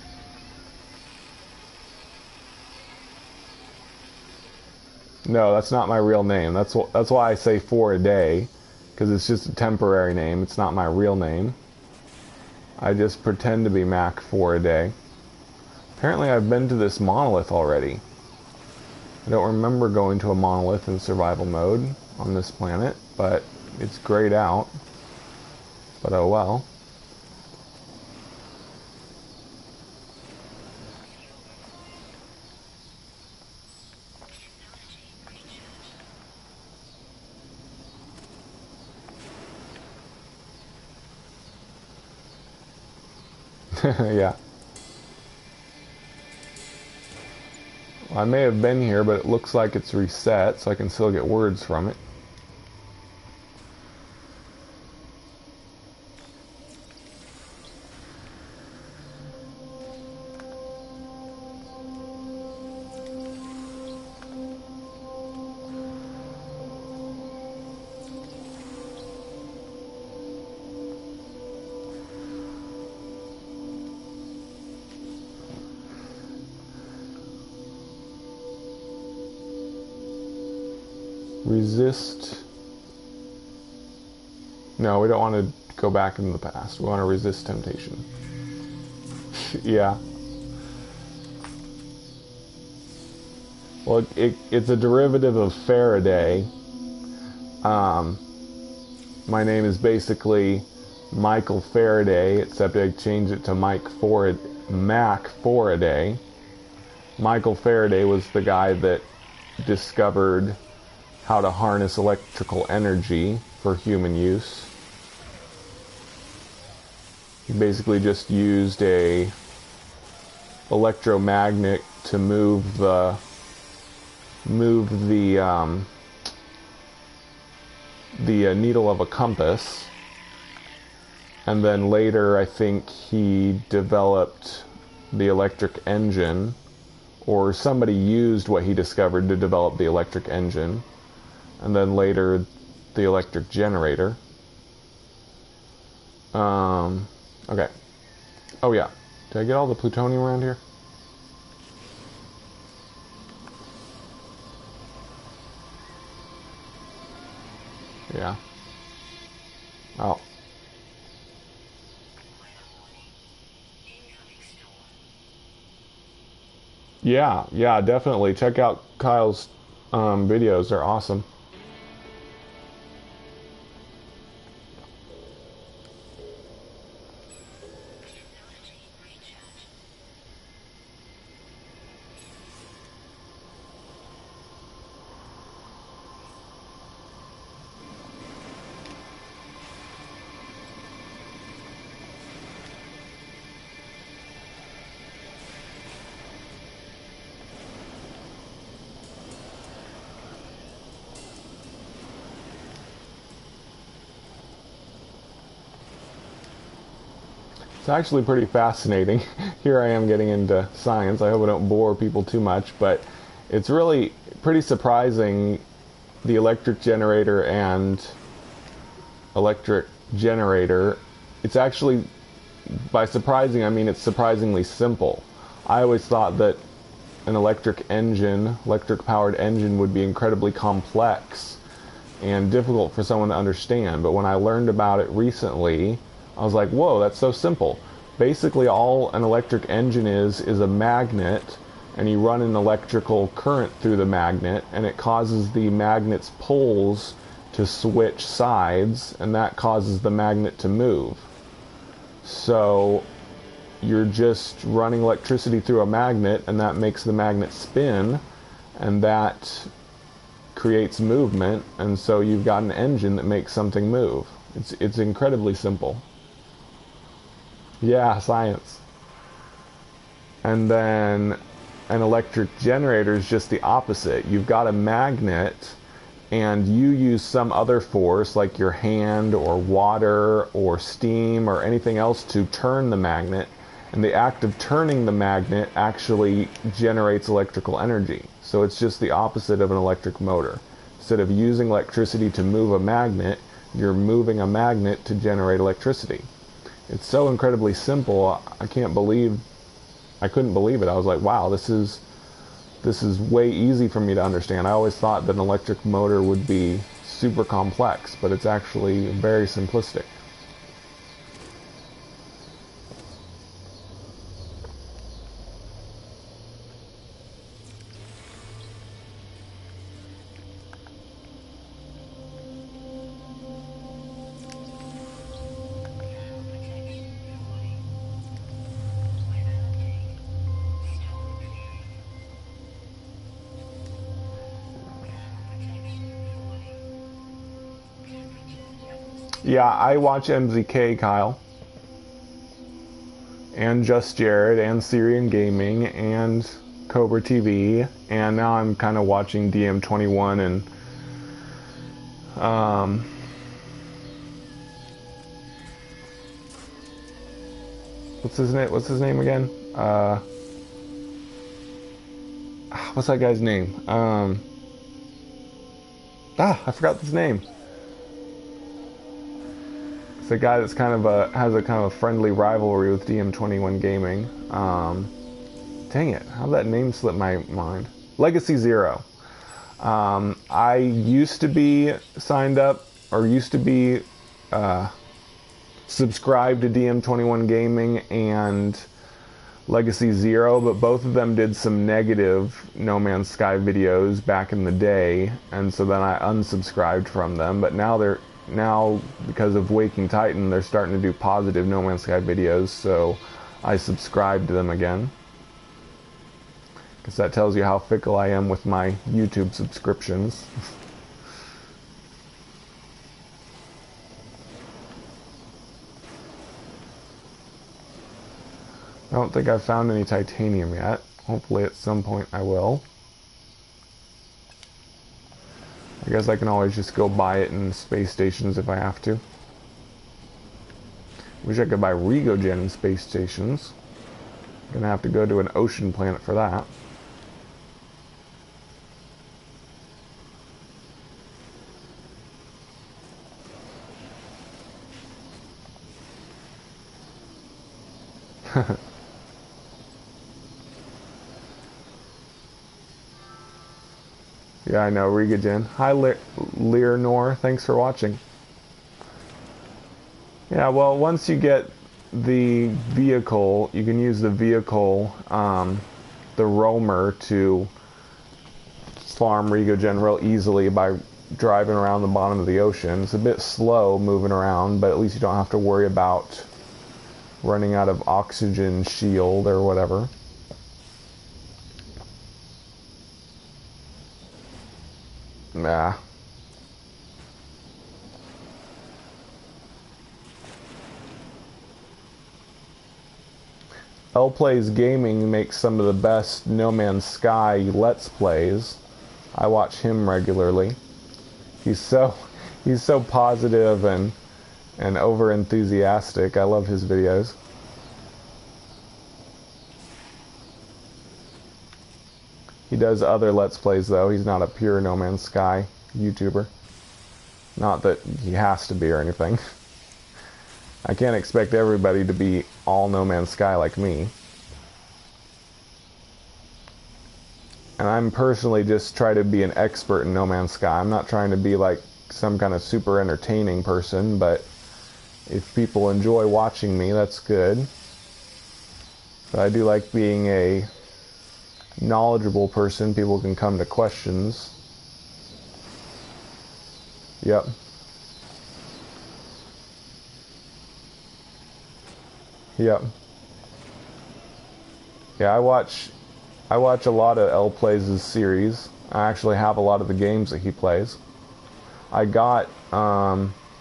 No, that's not my real name. That's why I say for a day, because it's just a temporary name. It's not my real name. I just pretend to be Mac for a day. Apparently I've been to this monolith already. I don't remember going to a monolith in survival mode on this planet, but it's grayed out. But oh well. Yeah. I may have been here, but it looks like it's reset, so I can still get words from it. Resist. No, we don't want to go back into the past. We want to resist temptation. Yeah. Well, it's a derivative of Faraday. My name is basically Michael Faraday, except I changed it to Mac Faraday. Michael Faraday was the guy that discovered how to harness electrical energy for human use. He basically just used a electromagnet to move the needle of a compass, and then later I think he developed the electric engine, or somebody used what he discovered to develop the electric engine, and then later the electric generator. Okay. Oh yeah. Did I get all the plutonium around here? Yeah. Oh. Yeah, yeah, definitely. Check out Kyle's videos. They're awesome. It's actually pretty fascinating. Here I am getting into science. I hope I don't bore people too much, but it's really pretty surprising, the electric generator and electric generator. It's actually, by surprising, I mean it's surprisingly simple. I always thought that an electric powered engine would be incredibly complex and difficult for someone to understand. But when I learned about it recently, I was like, whoa, that's so simple. Basically, all an electric engine is a magnet, and you run an electrical current through the magnet, and it causes the magnet's poles to switch sides, and that causes the magnet to move. So you're just running electricity through a magnet, and that makes the magnet spin, and that creates movement, and so you've got an engine that makes something move. It's incredibly simple. Yeah, science. And then an electric generator is just the opposite. You've got a magnet, and you use some other force, like your hand or water or steam or anything else, to turn the magnet, and the act of turning the magnet actually generates electrical energy. So it's just the opposite of an electric motor. Instead of using electricity to move a magnet, you're moving a magnet to generate electricity. It's so incredibly simple. I couldn't believe it. I was like, wow, this is way easy for me to understand. I always thought that an electric motor would be super complex, but it's actually very simplistic. Yeah, I watch MZK, Kyle, and Just Jared, and Syrian Gaming, and Cobra TV, and now I'm kind of watching DM21 and what's his name again? What's that guy's name? I forgot his name. It's a guy that's has a kind of a friendly rivalry with DM21 Gaming. Dang it, how'd that name slip my mind? Legacy Zero. I used to be signed up, or used to be subscribed to DM21 Gaming and Legacy Zero, but both of them did some negative No Man's Sky videos back in the day, and so then I unsubscribed from them. But now because of Waking Titan, they're starting to do positive No Man's Sky videos, so I subscribed to them again. Because that tells you how fickle I am with my YouTube subscriptions. I don't think I've found any titanium yet. Hopefully at some point I will. I guess I can always just go buy it in space stations if I have to. Wish I could buy Regogen in space stations. Gonna have to go to an ocean planet for that. Yeah, I know, Rigagen. Hi, Leonor. Thanks for watching. Yeah, well, once you get the vehicle, you can use the vehicle, the roamer, to farm Rigagen real easily by driving around the bottom of the ocean. It's a bit slow moving around, but at least you don't have to worry about running out of oxygen shield or whatever. Nah. L Plays Gaming makes some of the best No Man's Sky Let's Plays. I watch him regularly. He's so positive and over enthusiastic. I love his videos. He does other Let's Plays though. He's not a pure No Man's Sky YouTuber. Not that he has to be or anything. I can't expect everybody to be all No Man's Sky like me. And I'm personally just try to be an expert in No Man's Sky. I'm not trying to be like some kind of super entertaining person, but if people enjoy watching me, that's good. But I do like being a knowledgeable person. People can come to questions. Yep. Yep. Yeah, I watch a lot of L Plays' series. I actually have a lot of the games that he plays. I got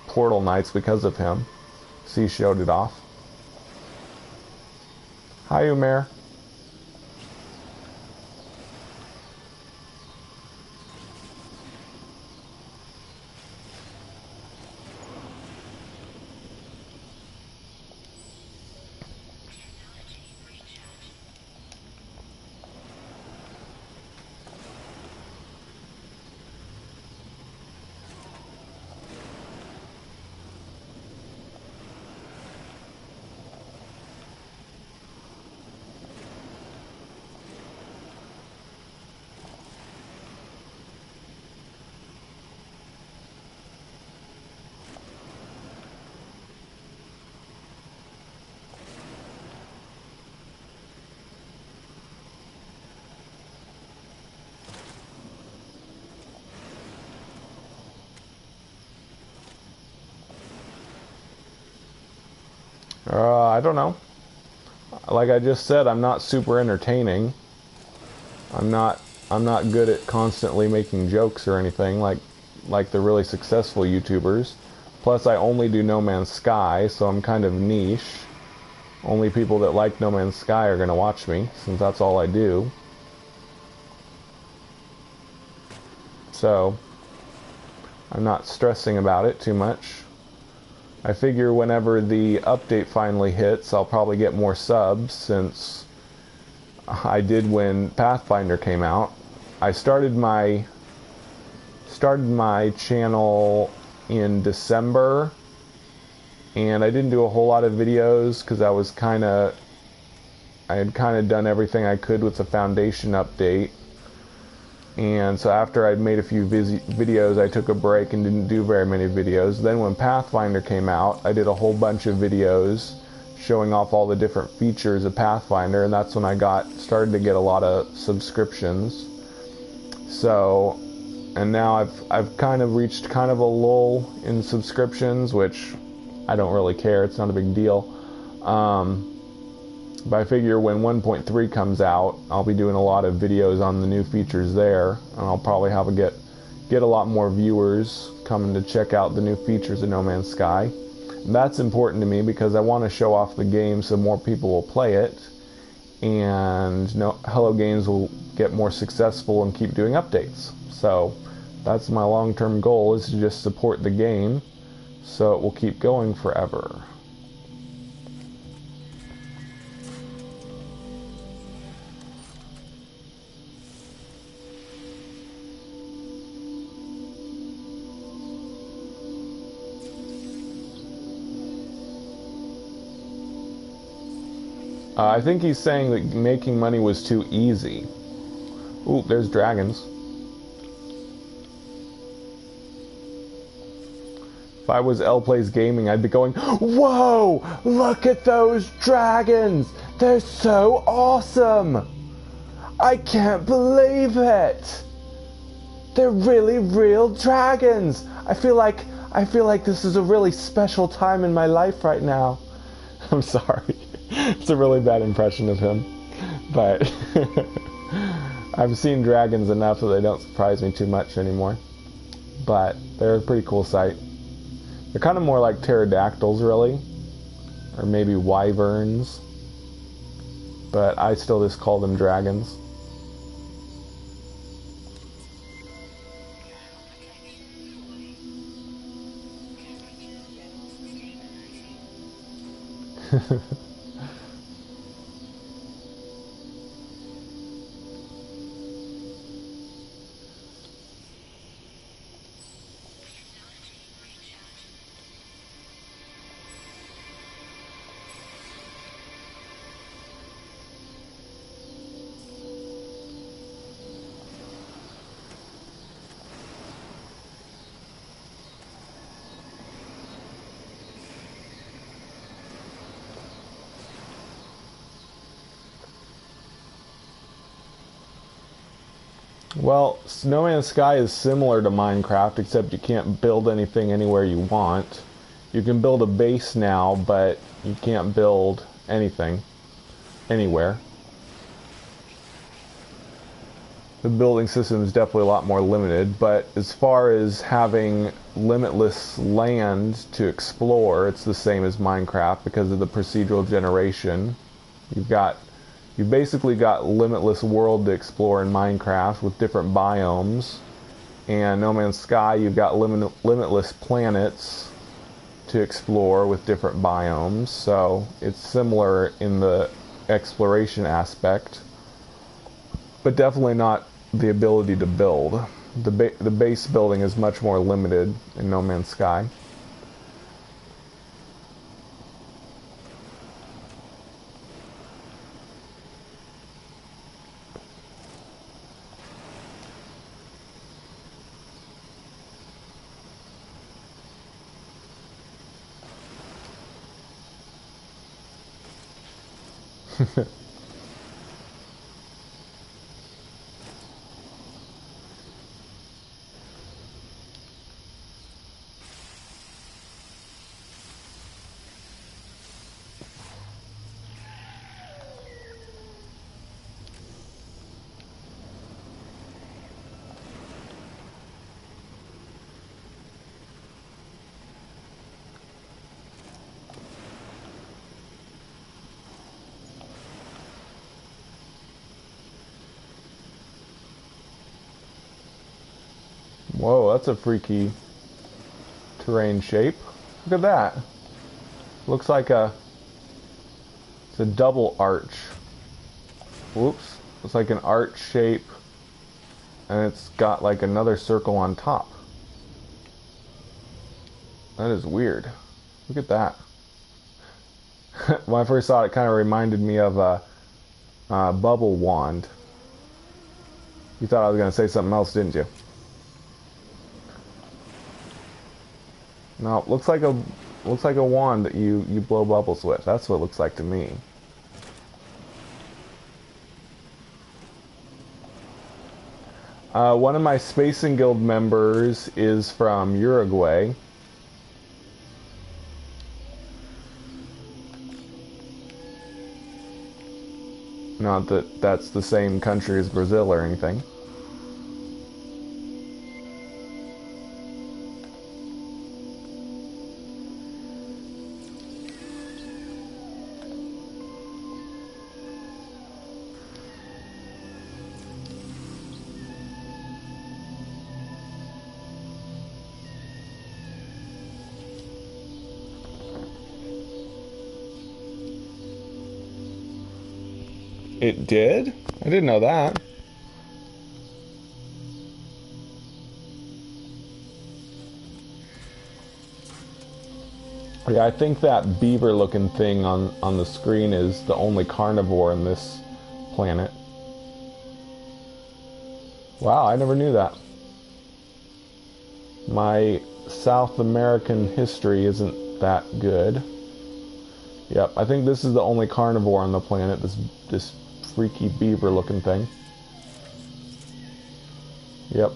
Portal Knights because of him. So he showed it off. Hi, Umair. I don't know. Like I just said, I'm not super entertaining. I'm not good at constantly making jokes or anything like the really successful YouTubers. Plus, I only do No Man's Sky, so I'm kind of niche. Only people that like No Man's Sky are gonna watch me, since that's all I do. So, I'm not stressing about it too much. I figure whenever the update finally hits, I'll probably get more subs, since I did when Pathfinder came out. I started my channel in December, and I didn't do a whole lot of videos because I had kind of done everything I could with the Foundation update. And so after I'd made a few videos, I took a break and didn't do very many videos. Then when Pathfinder came out, I did a whole bunch of videos showing off all the different features of Pathfinder, and that's when I started to get a lot of subscriptions. So, and now I've kind of reached kind of a lull in subscriptions, which I don't really care. It's not a big deal. But I figure when 1.3 comes out, I'll be doing a lot of videos on the new features there, and I'll probably get a lot more viewers coming to check out the new features of No Man's Sky. And that's important to me because I want to show off the game so more people will play it, and Hello Games will get more successful and keep doing updates. So that's my long-term goal, is to just support the game so it will keep going forever. I think he's saying that making money was too easy. Ooh, there's dragons. If I was L Plays Gaming, I'd be going, whoa, look at those dragons. They're so awesome. I can't believe it. They're really real dragons. I feel like this is a really special time in my life right now. I'm sorry. It's a really bad impression of him. But I've seen dragons enough that they don't surprise me too much anymore. But they're a pretty cool sight. They're kind of more like pterodactyls, really. Or maybe wyverns. But I still just call them dragons. Well, No Man's Sky is similar to Minecraft, except you can't build anything anywhere you want. You can build a base now, but you can't build anything anywhere. The building system is definitely a lot more limited, but as far as having limitless land to explore, it's the same as Minecraft because of the procedural generation. You've basically got limitless world to explore in Minecraft with different biomes. And No Man's Sky, you've got limitless planets to explore with different biomes. So it's similar in the exploration aspect, but definitely not the ability to build. The base building is much more limited in No Man's Sky. Whoa, that's a freaky terrain shape. Look at that. Looks like it's a double arch. Whoops. It's like an arch shape, and it's got like another circle on top. That is weird. Look at that. When I first saw it, it kind of reminded me of a bubble wand. You thought I was going to say something else, didn't you? No, looks like a wand that you blow bubbles with. That's what it looks like to me. One of my Spacing Guild members is from Uruguay. Not that that's the same country as Brazil or anything. It did? I didn't know that. Yeah, I think that beaver-looking thing on the screen is the only carnivore in this planet. Wow, I never knew that. My South American history isn't that good. Yep, I think this is the only carnivore on the planet, this freaky beaver looking thing. Yep.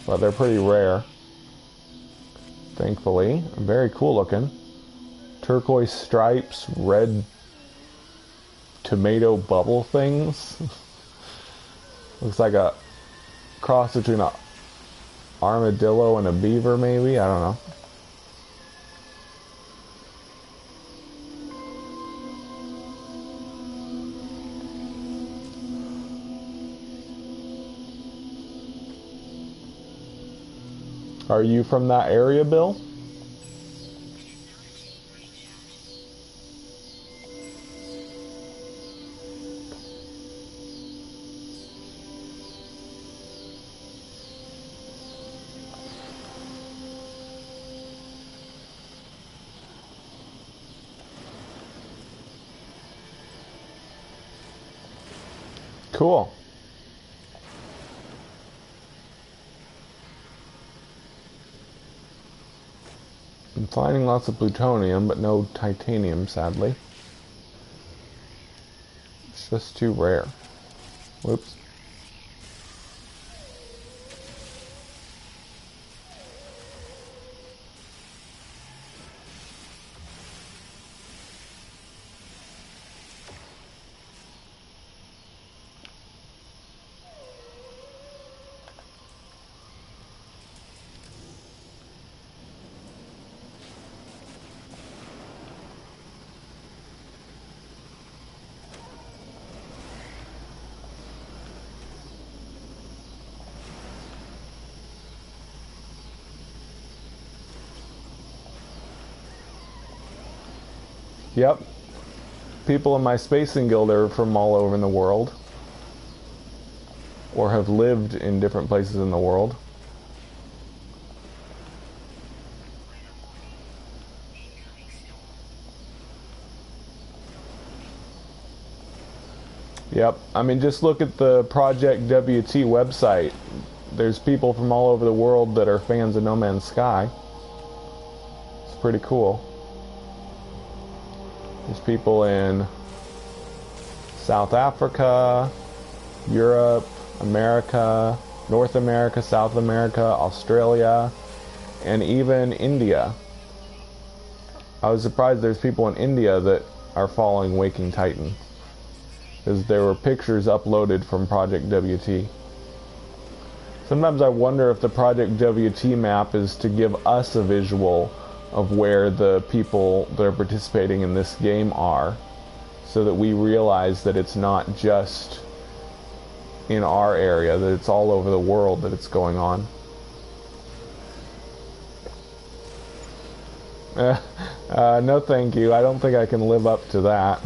But they're pretty rare. Thankfully. Very cool looking. Turquoise stripes, red tomato bubble things. Looks like a cross between a armadillo and a beaver, maybe? I don't know. Are you from that area, Bill? Cool. I'm finding lots of plutonium, but no titanium, sadly. It's just too rare. Whoops. Yep. People in my spacing guild are from all over the world. Or have lived in different places in the world. Yep. I mean, just look at the Project WT website. There's people from all over the world that are fans of No Man's Sky. It's pretty cool. There's people in South Africa, Europe, America, North America, South America, Australia, and even India. I was surprised there's people in India that are following Waking Titan, because there were pictures uploaded from Project WT. Sometimes I wonder if the Project WT map is to give us a visual of where the people that are participating in this game are, so that we realize that it's not just in our area, that it's all over the world that it's going on. No thank you. I don't think I can live up to that.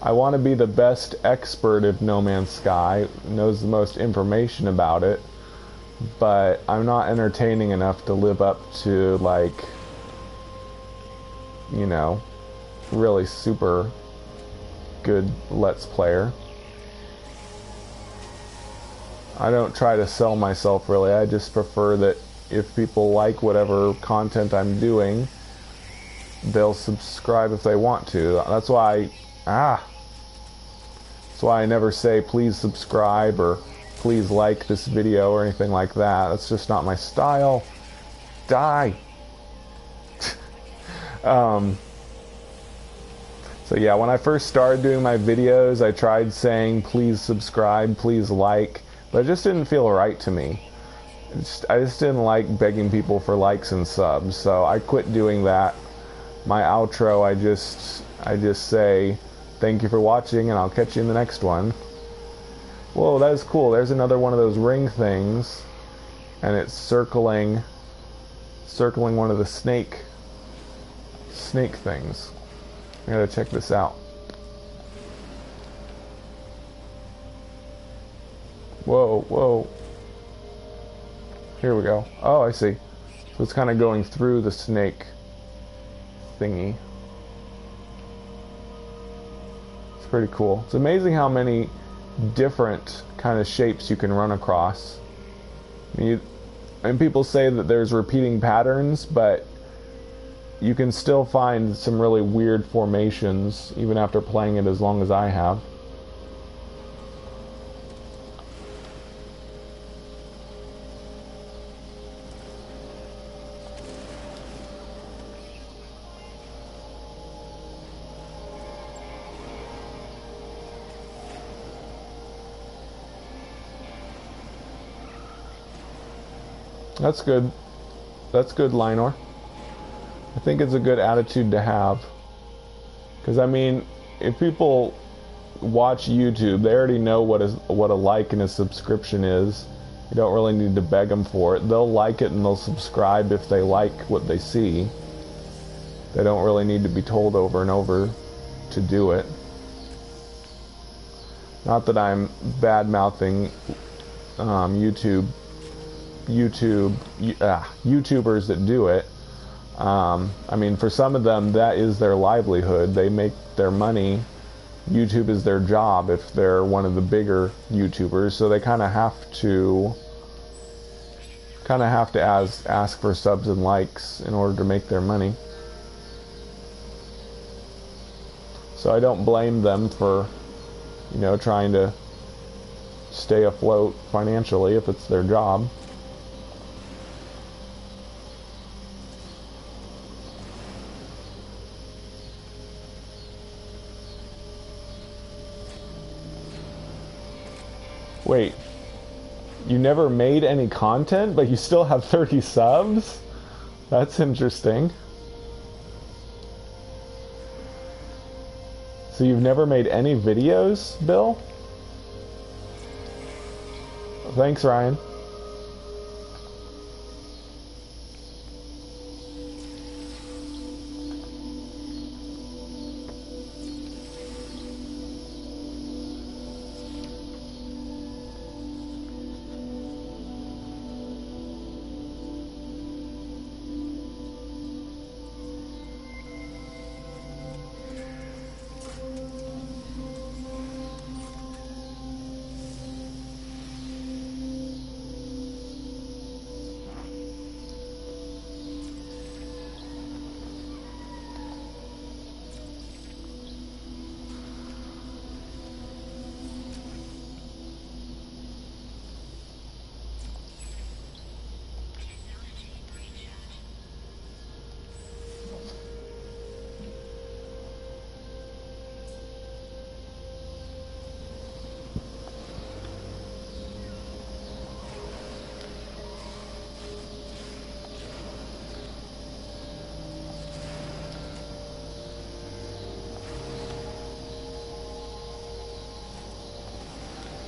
I want to be the best expert of No Man's Sky, knows the most information about it, but I'm not entertaining enough to live up to, like, you know, really super good Let's Player. I don't try to sell myself, really. I just prefer that if people like whatever content I'm doing, they'll subscribe if they want to. That's why that's why I never say please subscribe or please like this video or anything like that. That's just not my style. Die. So yeah, when I first started doing my videos, I tried saying please subscribe, please like, but it just didn't feel right to me. I just didn't like begging people for likes and subs, so I quit doing that. My outro, I just say thank you for watching and I'll catch you in the next one. Whoa, that is cool. There's another one of those ring things, and it's circling one of the snake things. I gotta check this out. Whoa, whoa. Here we go. Oh, I see. So it's kind of going through the snake thingy. It's pretty cool. It's amazing how many different kind of shapes you can run across. I mean, And people say that there's repeating patterns, but you can still find some really weird formations even after playing it as long as I have. That's good. That's good, Linor. I think it's a good attitude to have. Because, I mean, if people watch YouTube, they already know what a like and a subscription is. You don't really need to beg them for it. They'll like it and they'll subscribe if they like what they see. They don't really need to be told over and over to do it. Not that I'm bad-mouthing YouTubers that do it. I mean, for some of them, that is their livelihood. They make their money. YouTube is their job if they're one of the bigger YouTubers, so they kind of have to ask for subs and likes in order to make their money. So I don't blame them for, you know, trying to stay afloat financially if it's their job. Wait, you never made any content, but you still have 30 subs? That's interesting. So you've never made any videos, Bill? Thanks, Ryan.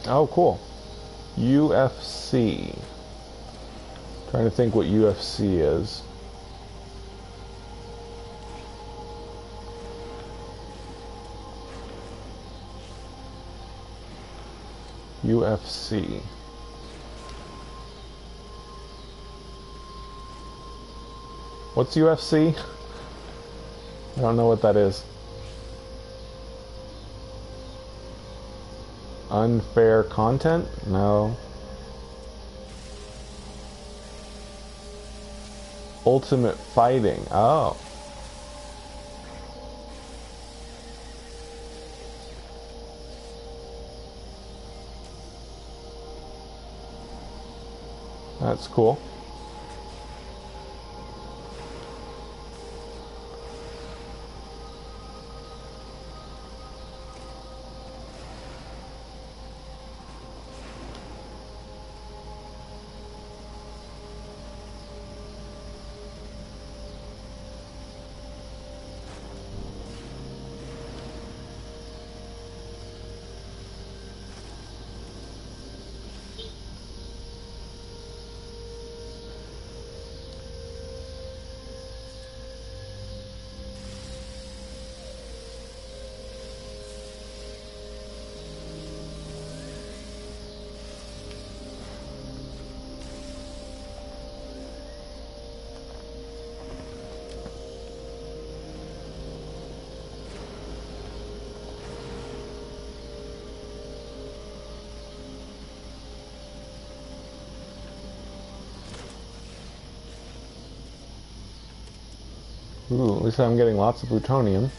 Oh, cool. UFC. Trying to think what UFC is. UFC. What's UFC? I don't know what that is. Unfair content? No. Ultimate Fighting. Oh. That's cool. Ooh, at least I'm getting lots of plutonium.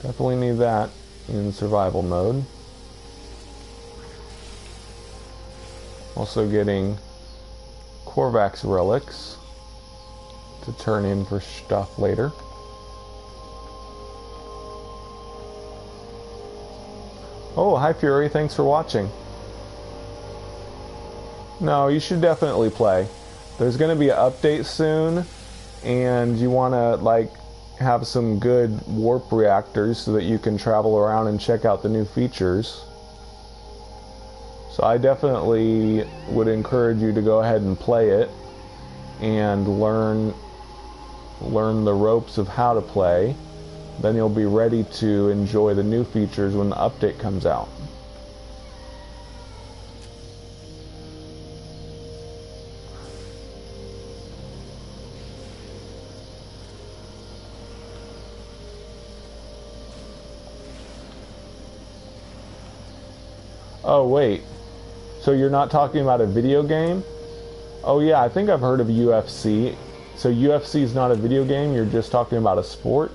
Definitely need that in survival mode. Also getting Korvax relics to turn in for stuff later. Oh, hi Fury, thanks for watching. No, you should definitely play. There's going to be an update soon, and you want to like have some good warp reactors so that you can travel around and check out the new features. So I definitely would encourage you to go ahead and play it and learn the ropes of how to play. Then you'll be ready to enjoy the new features when the update comes out. Oh wait, so you're not talking about a video game? Oh yeah, I think I've heard of UFC. So UFC is not a video game, you're just talking about a sport?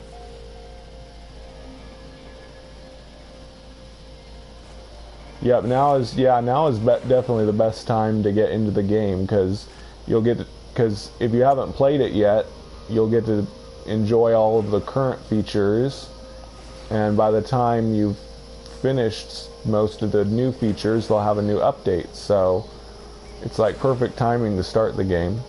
Yep, now is definitely the best time to get into the game, because if you haven't played it yet, you'll get to enjoy all of the current features, and by the time you've finished most of the new features, they'll have a new update. So it's like perfect timing to start the game.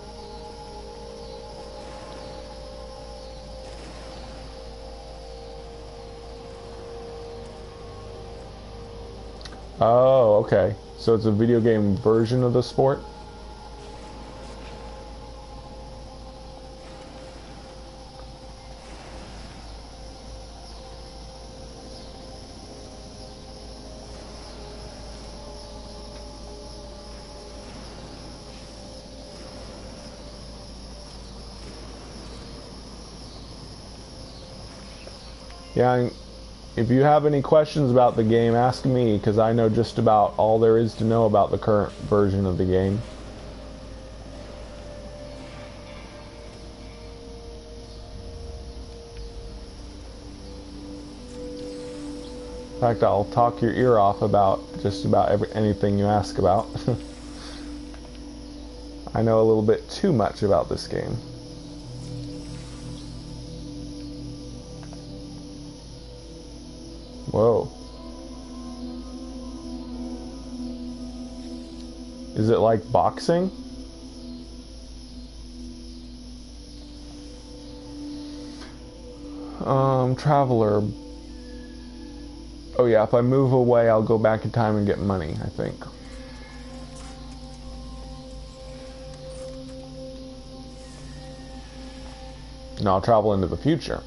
Oh, okay. So it's a video game version of the sport? Yeah, if you have any questions about the game, ask me, because I know just about all there is to know about the current version of the game. In fact, I'll talk your ear off about just about anything you ask about. I know a little bit too much about this game. Whoa. Is it like boxing? Traveler. Oh yeah, if I move away, I'll go back in time and get money, I think. No, I'll travel into the future.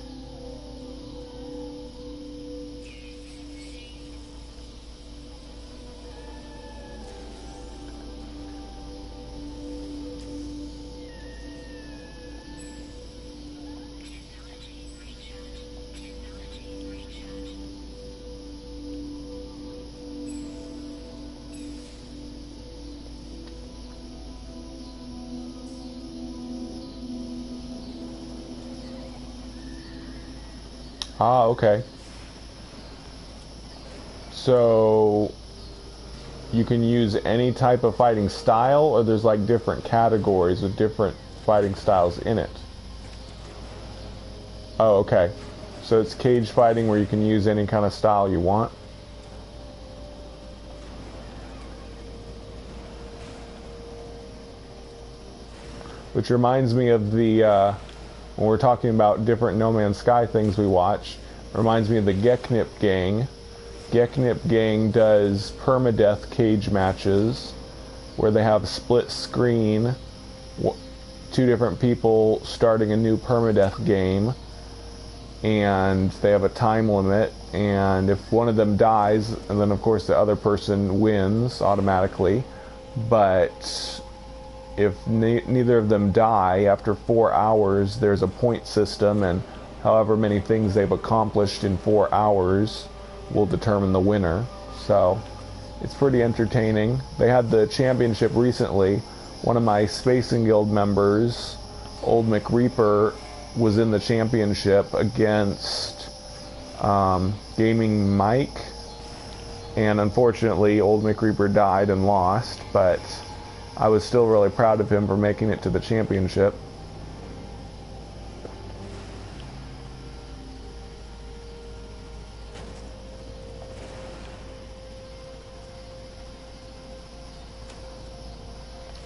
Ah, okay. So you can use any type of fighting style, or there's like different categories with different fighting styles in it? Oh, okay. So it's cage fighting where you can use any kind of style you want? Which reminds me of the when we're talking about different No Man's Sky things we watch, reminds me of the Geknip Gang. Geknip Gang does permadeath cage matches where they have split screen, two different people starting a new permadeath game, and they have a time limit, and if one of them dies, and then of course the other person wins automatically, but if neither of them die after 4 hours, there's a point system, and however many things they've accomplished in 4 hours will determine the winner. So it's pretty entertaining. They had the championship recently. One of my Spacing Guild members Old McReaper was in the championship against Gaming Mike, and unfortunately Old McReaper died and lost, but I was still really proud of him for making it to the championship.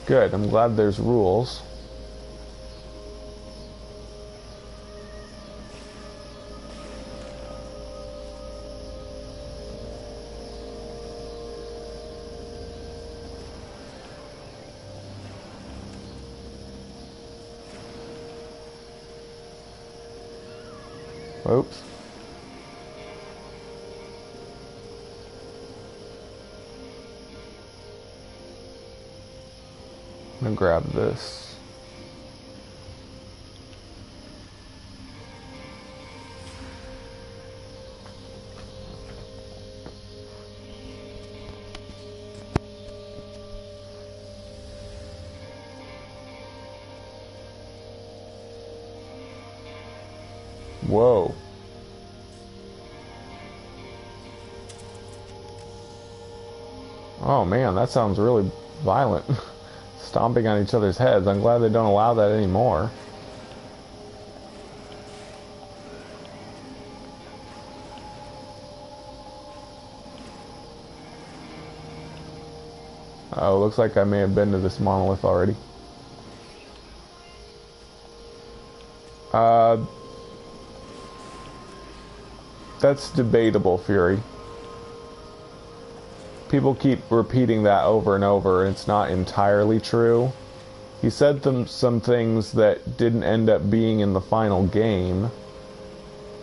Good, I'm glad there's rules. Oops. I'm gonna grab this. Whoa. Oh man, that sounds really violent. Stomping on each other's heads. I'm glad they don't allow that anymore. Oh, looks like I may have been to this monolith already. That's debatable, Fury. People keep repeating that over and over, and it's not entirely true. He said some things that didn't end up being in the final game,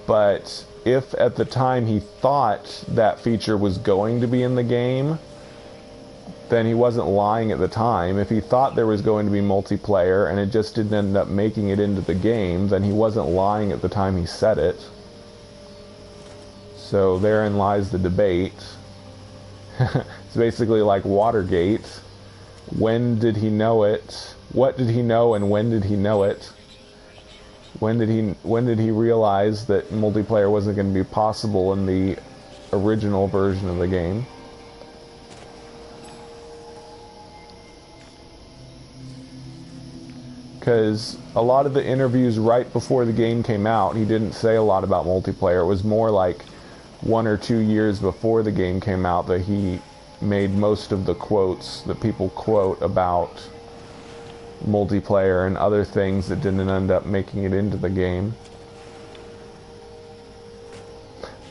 but if at the time he thought that feature was going to be in the game, then he wasn't lying at the time. If he thought there was going to be multiplayer and it just didn't end up making it into the game, then he wasn't lying at the time he said it. So therein lies the debate. It's basically like Watergate. When did he know it? What did he know, and when did he know it? When did he realize that multiplayer wasn't going to be possible in the original version of the game? Because a lot of the interviews right before the game came out, he didn't say a lot about multiplayer. It was more like 1 or 2 years before the game came out that he made most of the quotes that people quote about multiplayer and other things that didn't end up making it into the game.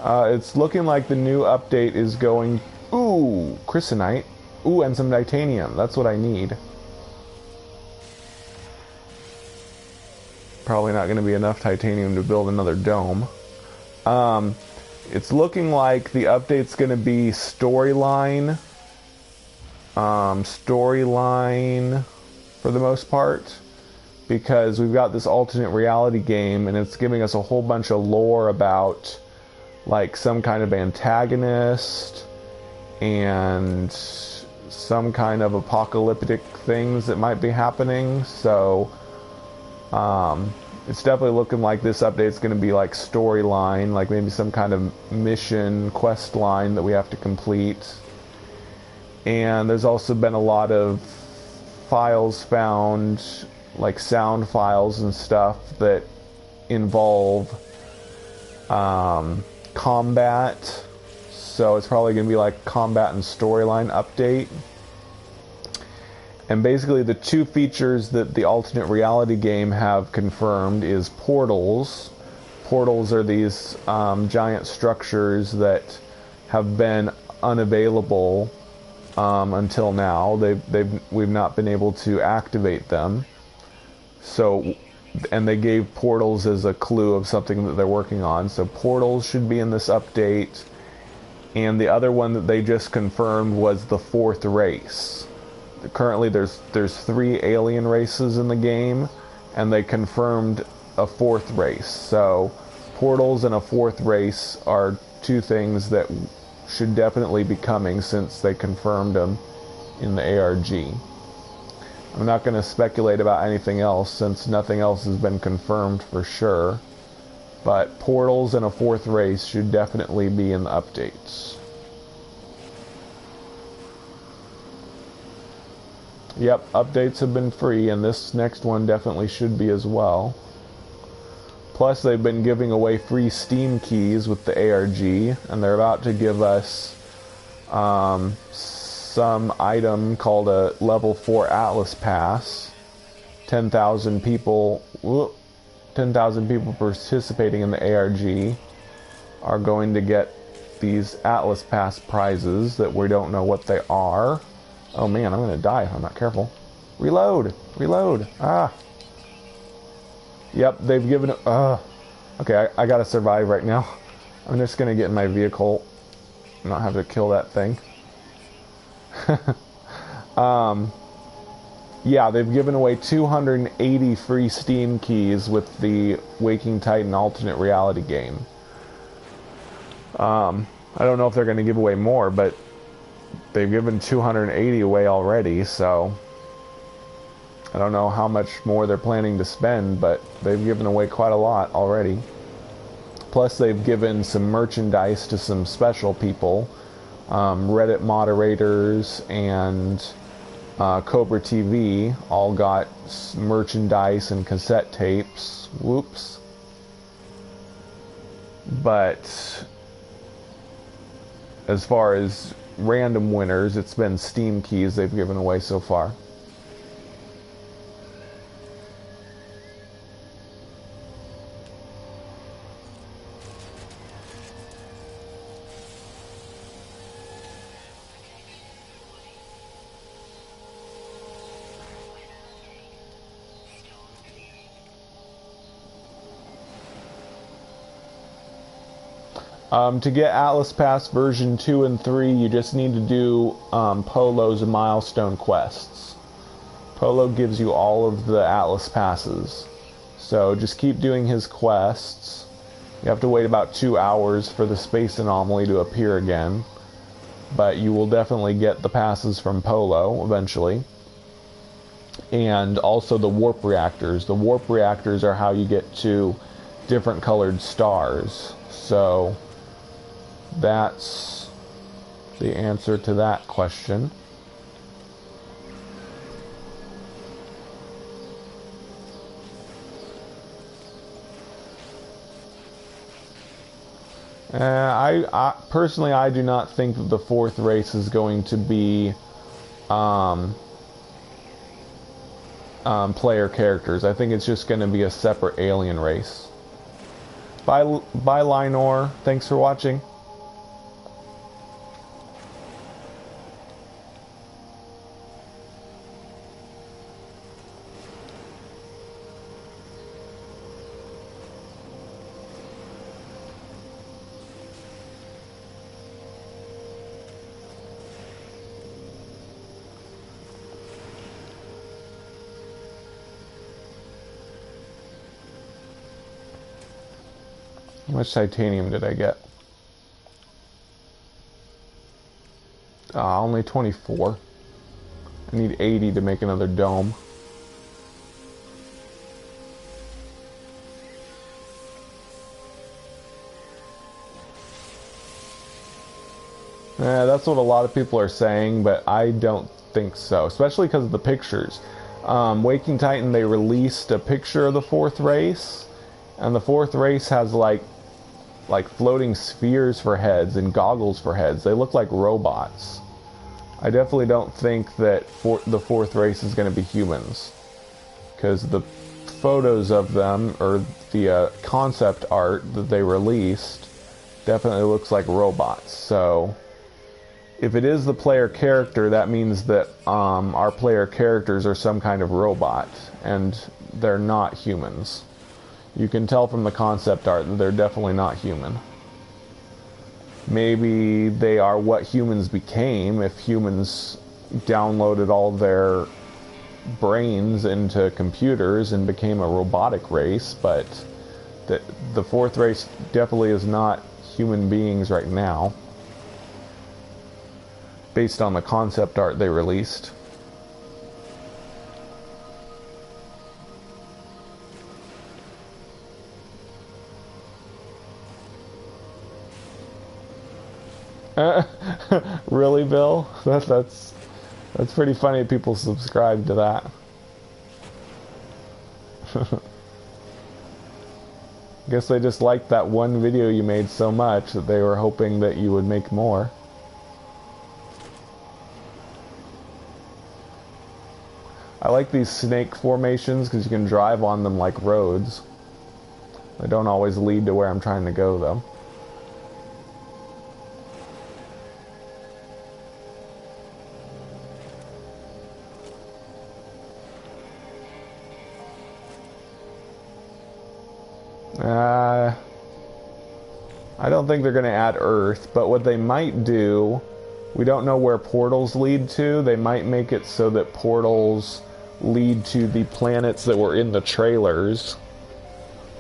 It's looking like the new update is going... Ooh, Chrysonite. Ooh, and some titanium. That's what I need. Probably not going to be enough titanium to build another dome. It's looking like the update's going to be storyline. Storyline for the most part. Because we've got this alternate reality game and it's giving us a whole bunch of lore about like some kind of antagonist and some kind of apocalyptic things that might be happening. So it's definitely looking like this update's going to be like storyline, like maybe some kind of mission quest line that we have to complete. And there's also been a lot of files found, like sound files and stuff that involve combat. So it's probably going to be like combat and storyline update. And basically the two features that the alternate reality game have confirmed is portals. Portals are these giant structures that have been unavailable until now. We've not been able to activate them. So, and they gave portals as a clue of something that they're working on. So portals should be in this update. And the other one that they just confirmed was the fourth race. Currently there's 3 alien races in the game, and they confirmed a fourth race. So portals and a fourth race are 2 things that should definitely be coming since they confirmed them in the ARG. I'm not going to speculate about anything else since nothing else has been confirmed for sure. But portals and a fourth race should definitely be in the updates. Yep, updates have been free, and this next one definitely should be as well. Plus, they've been giving away free Steam keys with the ARG, and they're about to give us some item called a level 4 Atlas Pass. 10,000 people participating in the ARG are going to get these Atlas Pass prizes that we don't know what they are. Oh man, I'm gonna die if I'm not careful. Reload! Reload! Ah! Yep, they've given it... Okay, I gotta survive right now. I'm just gonna get in my vehicle and not have to kill that thing. Yeah, they've given away 280 free Steam keys with the Waking Titan alternate reality game. I don't know if they're gonna give away more, but they've given 280 away already, so I don't know how much more they're planning to spend, but they've given away quite a lot already. Plus, they've given some merchandise to some special people. Reddit moderators and Cobra TV all got merchandise and cassette tapes. Whoops. But as far as random winners, it's been Steam keys they've given away so far. To get Atlas Pass version 2 and 3, you just need to do Polo's milestone quests. Polo gives you all of the Atlas Passes. So just keep doing his quests. You have to wait about 2 hours for the space anomaly to appear again. But you will definitely get the passes from Polo eventually. And also the warp reactors. The warp reactors are how you get to different colored stars. So that's the answer to that question. I personally, I do not think that the fourth race is going to be player characters. I think it's just going to be a separate alien race. Bye, Linor. Thanks for watching. How much titanium did I get? Only 24. I need 80 to make another dome. That's what a lot of people are saying, but I don't think so, especially because of the pictures. Waking Titan, they released a picture of the fourth race, and the fourth race has like floating spheres for heads and goggles for heads. They look like robots. I definitely don't think that the fourth race is going to be humans, because the photos of them, or the concept art that they released, definitely looks like robots. So if it is the player character, that means that our player characters are some kind of robot, and they're not humans. You can tell from the concept art that they're definitely not human. Maybe they are what humans became if humans downloaded all their brains into computers and became a robotic race, but the fourth race definitely is not human beings right now, based on the concept art they released. Really, Bill? That's pretty funny. People subscribe to that. Guess they just liked that one video you made so much that they were hoping that you would make more. I like these snake formations because you can drive on them like roads. They don't always lead to where I'm trying to go, though. I don't think they're going to add Earth, but what they might do, we don't know where portals lead to. They might make it so that portals lead to the planets that were in the trailers.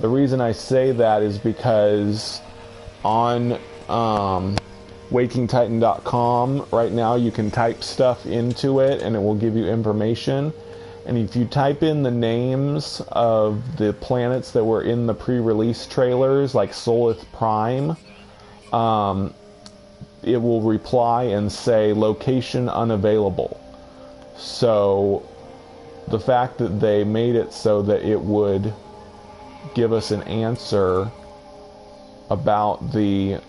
The reason I say that is because on wakingtitan.com right now you can type stuff into it and it will give you information. And if you type in the names of the planets that were in the pre-release trailers, like Solith Prime, it will reply and say location unavailable. So the fact that they made it so that it would give us an answer about the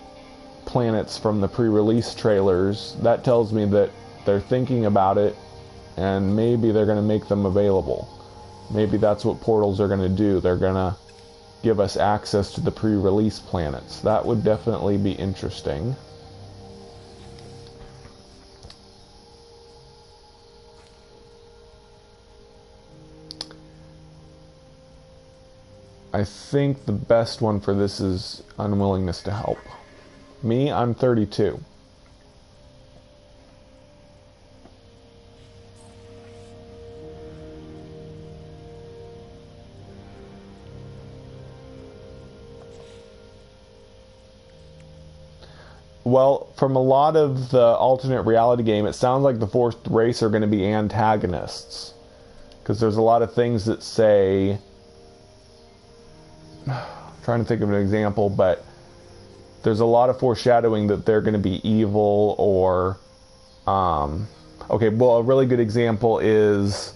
planets from the pre-release trailers, that tells me that they're thinking about it and maybe they're going to make them available. Maybe that's what portals are going to do. They're going to give us access to the pre-release planets. That would definitely be interesting. I think the best one for this is unwillingness to help. Me, I'm 32. Well, from a lot of the alternate reality game, it sounds like the fourth race are going to be antagonists. Because there's a lot of things that say... I'm trying to think of an example, but there's a lot of foreshadowing that they're going to be evil or... okay, well, a really good example is...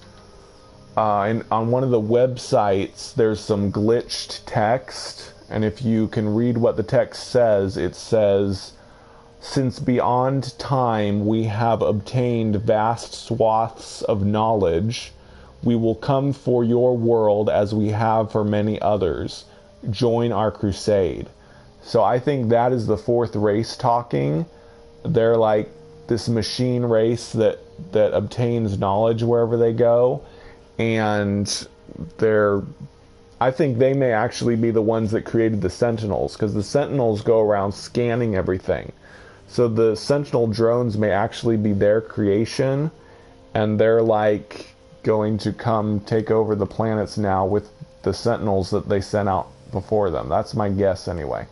on one of the websites, there's some glitched text. And if you can read what the text says, it says... Since beyond time we have obtained vast swaths of knowledge, we will come for your world as we have for many others. Join our crusade. So I think that is the fourth race talking. They're like this machine race that obtains knowledge wherever they go. And I think they may actually be the ones that created the Sentinels, because the Sentinels go around scanning everything. So the Sentinel drones may actually be their creation, and they're like going to come take over the planets now with the Sentinels that they sent out before them. That's my guess anyway.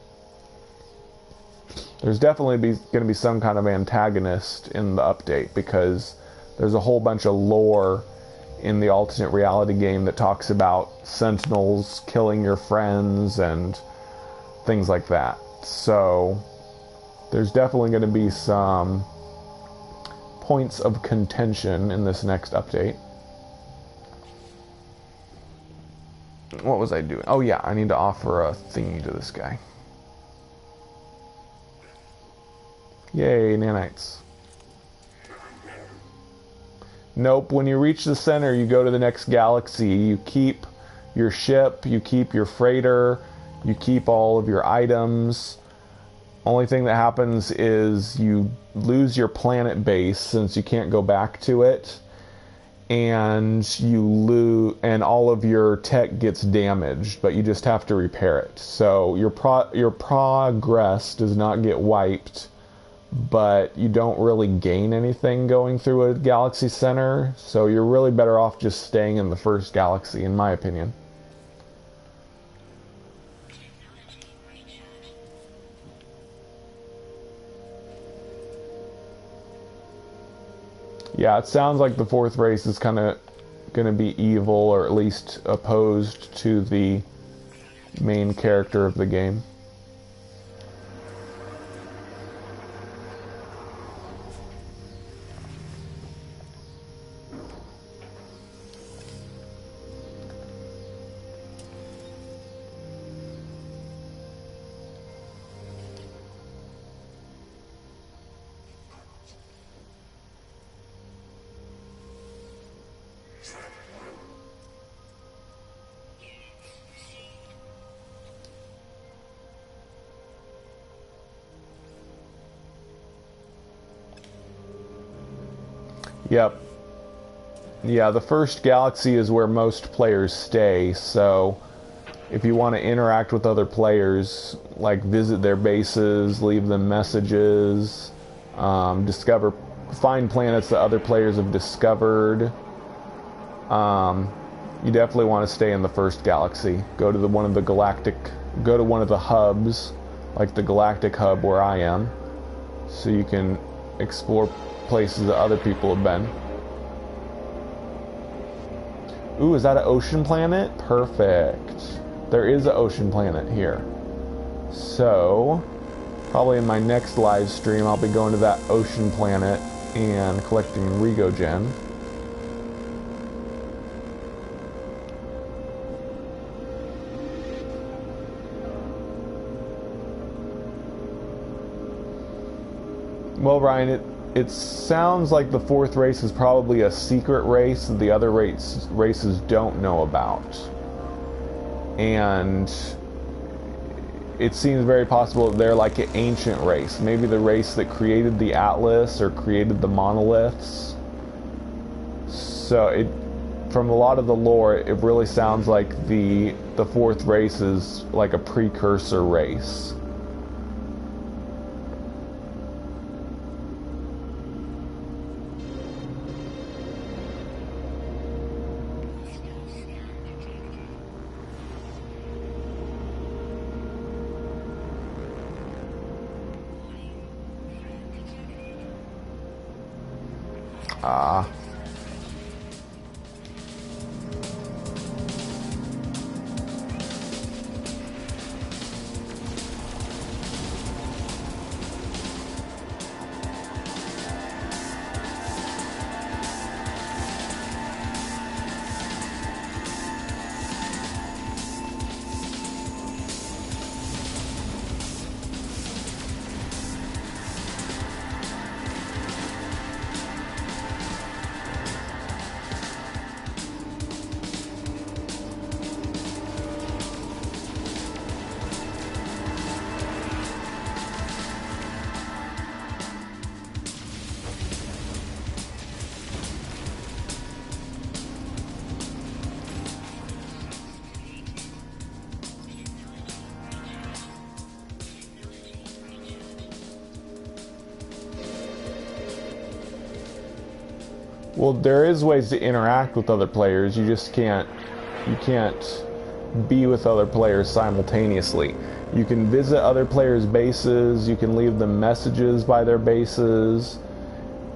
There's definitely going to be some kind of antagonist in the update, because there's a whole bunch of lore in the alternate reality game that talks about Sentinels killing your friends and things like that. So... there's definitely going to be some points of contention in this next update. What was I doing? Oh yeah, I need to offer a thingy to this guy. Yay, nanites. Nope, when you reach the center, you go to the next galaxy. You keep your ship, you keep your freighter, you keep all of your items. Only thing that happens is you lose your planet base since you can't go back to it, and and all of your tech gets damaged, but you just have to repair it. So your progress does not get wiped, but you don't really gain anything going through a galaxy center. So you're really better off just staying in the first galaxy, in my opinion. Yeah, it sounds like the fourth race is kind of going to be evil, or at least opposed to the main character of the game. Yep. Yeah, the first galaxy is where most players stay, so if you want to interact with other players, like visit their bases, leave them messages, find planets that other players have discovered, you definitely want to stay in the first galaxy. Go to one of the hubs, like the galactic hub where I am, so you can explore places that other people have been. Ooh, is that an ocean planet? Perfect. There is an ocean planet here. So, probably in my next live stream, I'll be going to that ocean planet and collecting Regogen. Well, Ryan, it sounds like the fourth race is probably a secret race that the other races don't know about. And it seems very possible that they're like an ancient race. Maybe the race that created the Atlas or created the monoliths. So from a lot of the lore, it really sounds like the fourth race is like a precursor race. Ah. Well, there is ways to interact with other players. You can't be with other players simultaneously. You can visit other players' bases, you can leave them messages by their bases,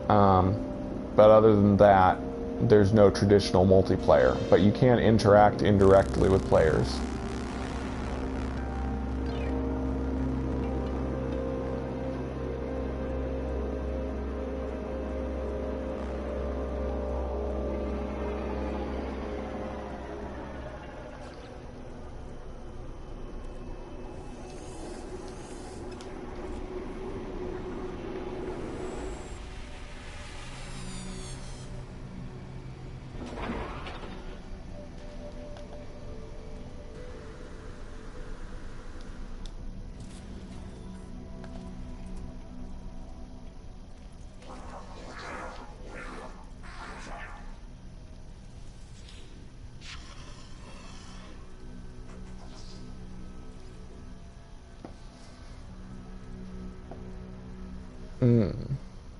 but other than that, there's no traditional multiplayer. But you can interact indirectly with players.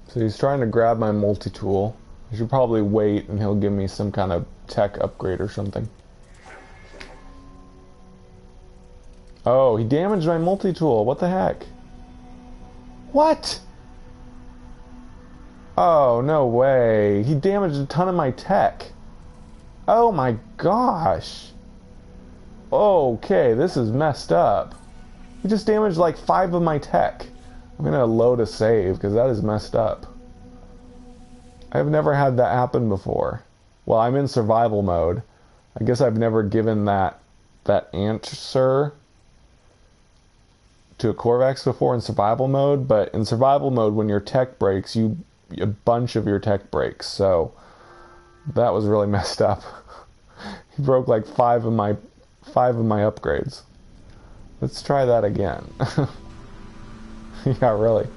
So he's trying to grab my multi-tool. I should probably wait and he'll give me some kind of tech upgrade or something. Oh, he damaged my multi-tool. What the heck? What? Oh, no way. He damaged a ton of my tech. Oh my gosh. Okay, this is messed up. He just damaged like 5 of my tech. I'm gonna load a save because that is messed up. I've never had that happen before. Well, I'm in survival mode. I guess I've never given that answer to a Corvax before in survival mode, but in survival mode, when your tech breaks, a bunch of your tech breaks. So that was really messed up. He broke like 5 of my upgrades. Let's try that again. Yeah, really.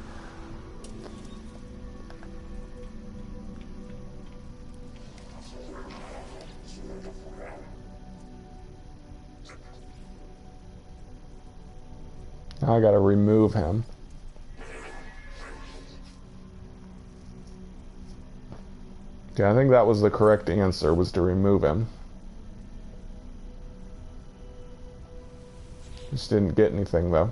Now I gotta remove him. Okay, I think that was the correct answer, was to remove him. Just didn't get anything, though.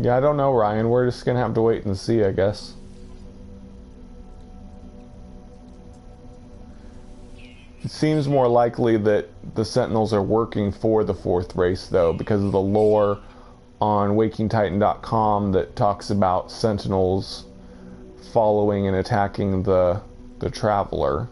Yeah, I don't know, Ryan. We're just gonna have to wait and see, I guess. It seems more likely that the Sentinels are working for the fourth race, though, because of the lore on WakingTitan.com that talks about Sentinels following and attacking the Traveler.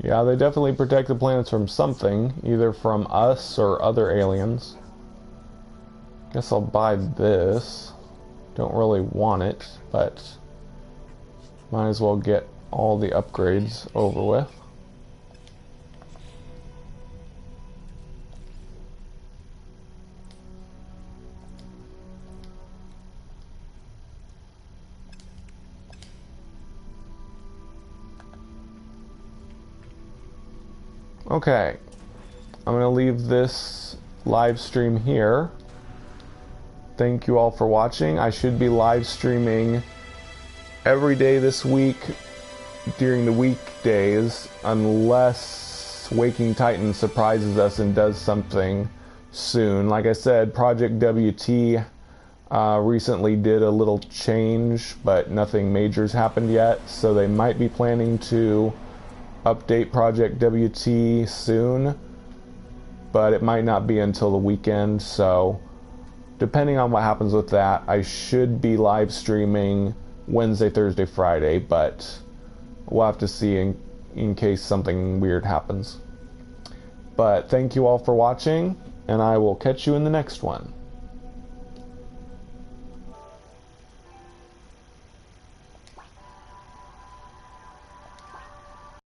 Yeah, they definitely protect the planets from something, either from us or other aliens. Guess I'll buy this. Don't really want it, but might as well get all the upgrades over with. Okay, I'm going to leave this live stream here. Thank you all for watching. I should be live streaming every day this week during the weekdays, unless Waking Titan surprises us and does something soon. Like I said, Project WT recently did a little change, but nothing major's happened yet, so they might be planning to update Project WT soon, but it might not be until the weekend, so depending on what happens with that, I should be live streaming Wednesday, Thursday, Friday, but we'll have to see in case something weird happens. But thank you all for watching, and I will catch you in the next one.